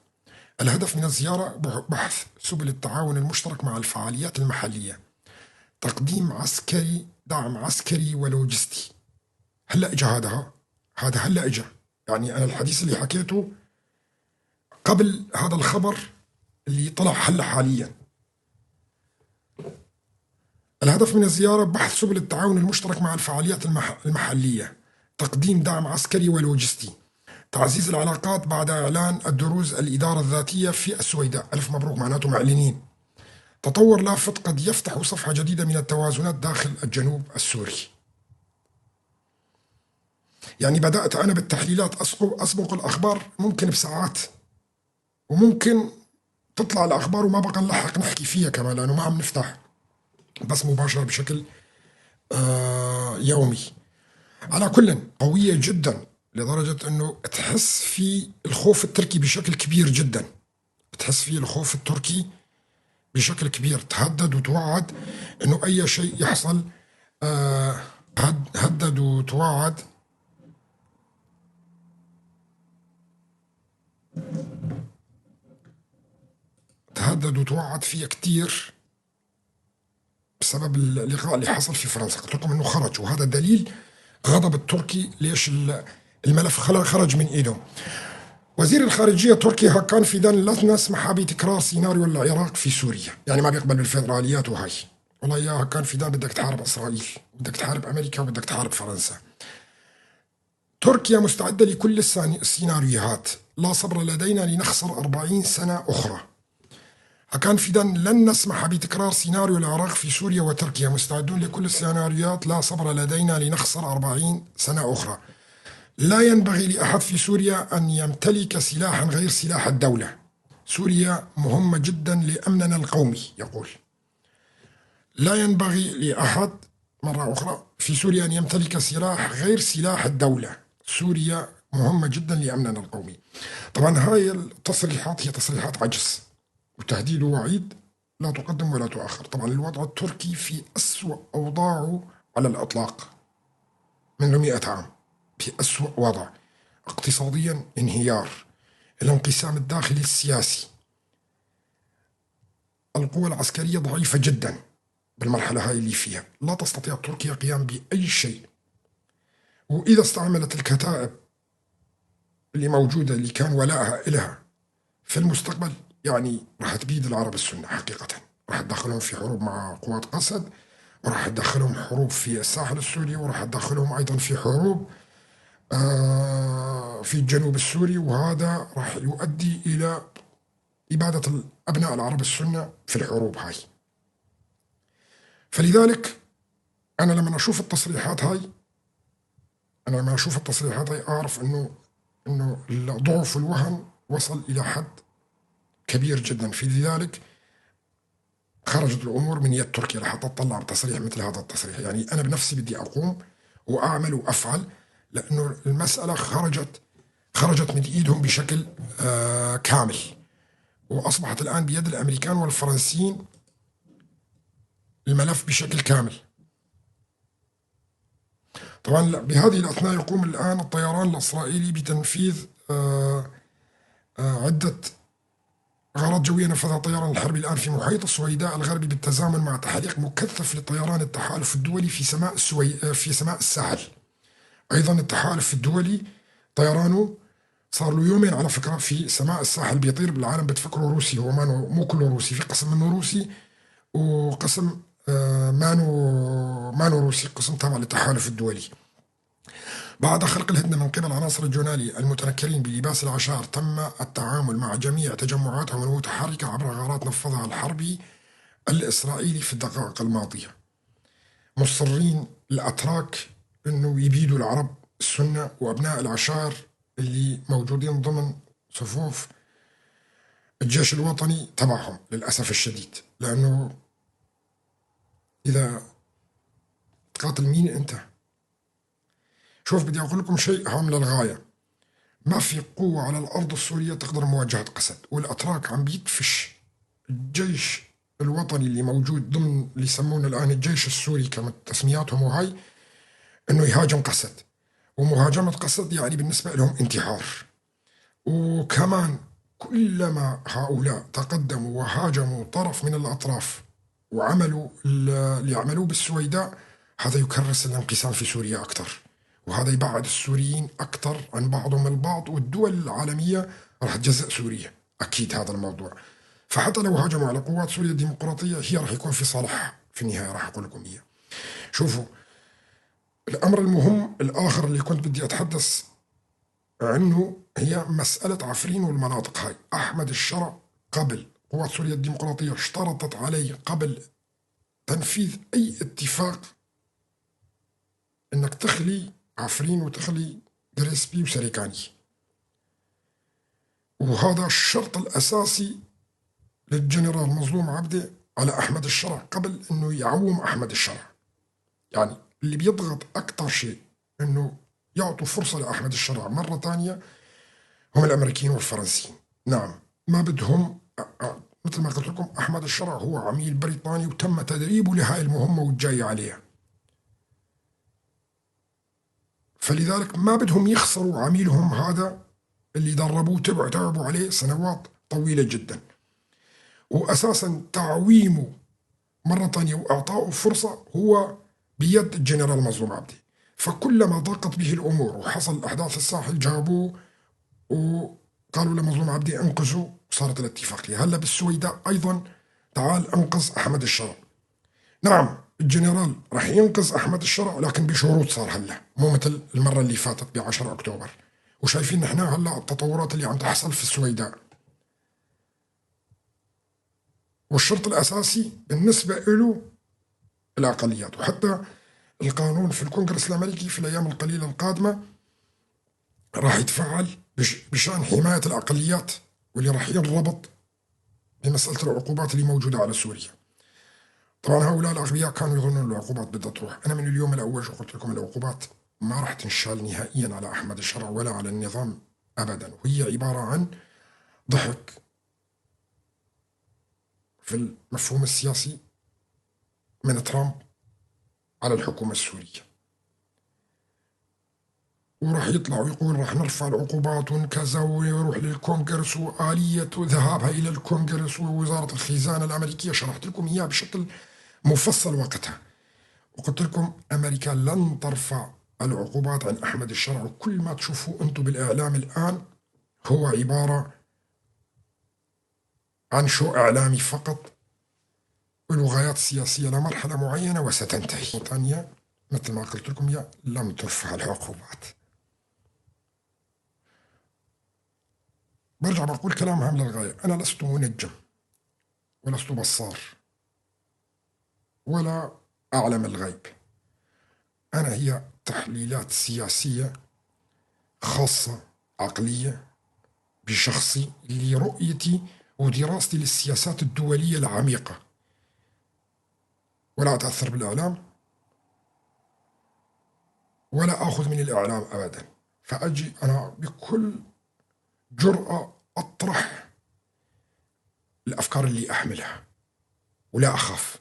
الهدف من الزيارة بحث سبل التعاون المشترك مع الفعاليات المحلية، تقديم عسكري، دعم عسكري ولوجستي. هلا اجى هذا هلا اجى، يعني انا الحديث اللي حكيته قبل هذا الخبر اللي طلع هلا حاليا. الهدف من الزيارة بحث سبل التعاون المشترك مع الفعاليات المحلية، تقديم دعم عسكري ولوجستي، تعزيز العلاقات بعد إعلان الدروز الإدارة الذاتية في السويداء. ألف مبروك، معناته معلنين. تطور لافت قد يفتح صفحة جديدة من التوازنات داخل الجنوب السوري. يعني بدأت أنا بالتحليلات أسبق الأخبار ممكن بساعات، وممكن تطلع الأخبار وما بقى نلحق نحكي فيها كمان، لأنه ما عم نفتح بس مباشرة بشكل يومي. على كل قوية جدا لدرجة أنه تحس في الخوف التركي بشكل كبير جدا، بتحس في الخوف التركي بشكل كبير. تهدد وتوعد أنه أي شيء يحصل، هدد وتوعد فيها كتير بسبب اللقاء اللي حصل في فرنسا. قلت لكم أنه خرج، وهذا دليل غضب التركي ليش الملف خرج من إيده. وزير الخارجية التركي هاكان فيدان لا نسمح بتكرار سيناريو العراق في سوريا، يعني ما بيقبل بالفيدراليات. وهاي والله يا هاكان فيدان بدك تحارب إسرائيل، بدك تحارب أمريكا، وبدك تحارب فرنسا. تركيا مستعدة لكل السيناريوهات، لا صبر لدينا لنخسر 40 سنة أخرى. هاكان فيدان لن نسمح بتكرار سيناريو العراق في سوريا، وتركيا مستعدون لكل السيناريوهات، لا صبر لدينا لنخسر 40 سنة أخرى. لا ينبغي لأحد في سوريا أن يمتلك سلاحا غير سلاح الدولة. سوريا مهمة جدا لأمننا القومي. يقول لا ينبغي لأحد مرة أخرى في سوريا أن يمتلك سلاح غير سلاح الدولة. سوريا مهمة جدا لأمننا القومي. طبعا هاي التصريحات هي تصريحات عجز وتهديد ووعيد، لا تقدم ولا تؤخر. طبعا الوضع التركي في أسوأ أوضاعه على الإطلاق منذ 100 عام، في أسوأ وضع. اقتصاديا انهيار، الانقسام الداخلي السياسي، القوى العسكرية ضعيفة جدا بالمرحلة هاي اللي فيها، لا تستطيع تركيا القيام بأي شيء. وإذا استعملت الكتائب اللي موجودة اللي كان ولاءها إلها في المستقبل، يعني راح تبيد العرب السنة حقيقة. راح تدخلهم في حروب مع قوات قسد، وراح تدخلهم حروب في الساحل السوري، وراح تدخلهم أيضا في حروب في الجنوب السوري. وهذا راح يؤدي إلى إبادة الأبناء العرب السنة في الحروب هاي. فلذلك أنا لما أشوف التصريحات هاي أعرف إنه الضعف والوهن وصل إلى حد كبير جدا. في ذلك خرجت الأمور من يد تركيا لحتى تطلع بتصريح مثل هذا التصريح. يعني أنا بنفسي بدي أقوم وأعمل وأفعل، لأنه المسألة خرجت من إيدهم بشكل كامل، وأصبحت الآن بيد الأمريكان والفرنسيين الملف بشكل كامل. طبعا بهذه الأثناء يقوم الآن الطيران الإسرائيلي بتنفيذ عدة غارات جوية نفذها الطيران الحربي الآن في محيط السويداء الغربي، بالتزامن مع تحليق مكثف لطيران التحالف الدولي في سماء الساحل. أيضا التحالف الدولي طيرانه صار له يومين على فكرة في سماء الساحل بيطير. بالعالم بتفكروا روسي، هو مو كله روسي، في قسم منه روسي وقسم مانو روسي، قسم تابع للتحالف الدولي. بعد خلق الهدنة من قبل عناصر الجونالي المتنكرين بلباس العشار، تم التعامل مع جميع تجمعاتهم المتحركة عبر غارات نفذها الحربي الإسرائيلي في الدقائق الماضية. مصرين الأتراك أنه يبيدوا العرب السنة وأبناء العشار اللي موجودين ضمن صفوف الجيش الوطني تبعهم للأسف الشديد. لأنه إذا تقاتل مين أنت؟ شوف، بدي أقول لكم شيء هام للغاية. ما في قوة على الأرض السورية تقدر مواجهة قسد، والأتراك عم بيدفش الجيش الوطني اللي موجود ضمن اللي يسمونه الآن الجيش السوري كما تسمياتهم، وهاي أنه يهاجم قسد، ومهاجمة قسد يعني بالنسبة لهم انتحار. وكمان كلما هؤلاء تقدموا وهاجموا طرف من الأطراف وعملوا اللي عملوه بالسويداء، هذا يكرس الانقسام في سوريا أكثر، وهذا يبعد السوريين أكثر عن بعضهم البعض، والدول العالمية راح تجزء سوريا أكيد هذا الموضوع. فحتى لو هاجموا على قوات سوريا الديمقراطية هي راح يكون في صالحها في النهاية. راح أقول لكم إياه. شوفوا، الأمر المهم الآخر اللي كنت بدي أتحدث عنه هي مسألة عفرين والمناطق هاي. أحمد الشرع قبل قوات سوريا الديمقراطية اشترطت عليه قبل تنفيذ أي اتفاق أنك تخلي عفرين وتخلي جريسبي وسريكاني، وهذا الشرط الأساسي للجنرال مظلوم عبده على أحمد الشرع قبل أنه يعوم أحمد الشرع. يعني اللي بيضغط أكثر شيء أنه يعطوا فرصة لأحمد الشرع مرة ثانية هم الأمريكيين والفرنسيين. نعم، ما بدهم مثل ما قلت لكم أحمد الشرع هو عميل بريطاني وتم تدريبه لهاي المهمة والجاية عليها، فلذلك ما بدهم يخسروا عميلهم هذا اللي دربوه تعبوا عليه سنوات طويلة جدا. وأساسا تعويمه مرة ثانية وإعطائه فرصة هو بيد الجنرال مظلوم عبده. فكلما ضاقت به الأمور وحصل أحداث الساحل جابوه وقالوا لمظلوم عبده انقذوا، وصارت الاتفاقية. هلا بالسويداء أيضا تعال انقذ أحمد الشرع. نعم الجنرال راح ينقذ أحمد الشرع لكن بشروط، صار هلا مو مثل المرة اللي فاتت ب10 أكتوبر. وشايفين نحن هلا التطورات اللي عم تحصل في السويداء. والشرط الأساسي بالنسبة له الأقليات، وحتى القانون في الكونغرس الأمريكي في الأيام القليلة القادمة راح يتفعل بشأن حماية الأقليات، واللي راح ينربط بمسألة العقوبات اللي موجودة على سوريا. طبعا هؤلاء الأغبياء كانوا يظنون العقوبات بدها تروح. أنا من اليوم الأول قلت لكم العقوبات ما راح تنشال نهائيا على أحمد الشرع ولا على النظام أبدا، وهي عبارة عن ضحك في المفهوم السياسي من ترامب على الحكومة السورية. وراح يطلع ويقول راح نرفع العقوبات وكذا، ويروح للكونغرس وآلية ذهابها إلى الكونغرس ووزارة الخزانة الأمريكية. شرحت لكم إياه بشكل مفصل وقتها، وقلت لكم أمريكا لن ترفع العقوبات عن أحمد الشرع، وكل ما تشوفوا أنتم بالإعلام الآن هو عبارة عن شو إعلامي فقط وله غايات سياسية لمرحلة معينة وستنتهي. ثانية مثل ما قلت لكم يا لم ترفع العقوبات. برجع بقول كلام هام للغاية. أنا لست منجم ولست بصار ولا أعلم الغيب. أنا هي تحليلات سياسية خاصة عقلية بشخصي لرؤيتي ودراستي للسياسات الدولية العميقة، ولا أتأثر بالإعلام ولا أخذ من الإعلام أبدا. فأجي أنا بكل جرأة أطرح الأفكار اللي أحملها ولا أخاف.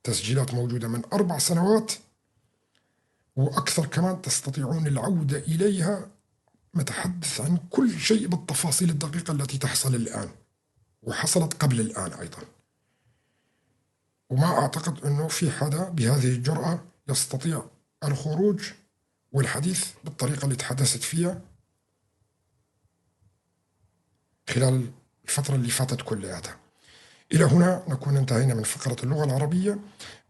تسجيلات موجودة من 4 سنوات وأكثر كمان، تستطيعون العودة إليها. متحدث عن كل شيء بالتفاصيل الدقيقة التي تحصل الآن وحصلت قبل الآن أيضا. وما أعتقد أنه في حدا بهذه الجرأة يستطيع الخروج والحديث بالطريقة اللي تحدثت فيها خلال الفترة اللي فاتت كلها. إلى هنا نكون انتهينا من فقرة اللغة العربية.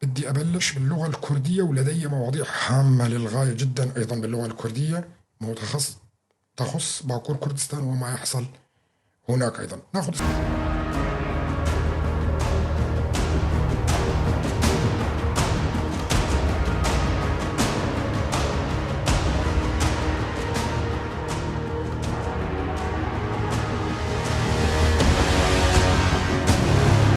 بدي أبلش باللغة الكردية، ولدي مواضيع هامة للغاية جدا أيضا باللغة الكردية تخص باكور كردستان وما يحصل هناك أيضا. ناخذ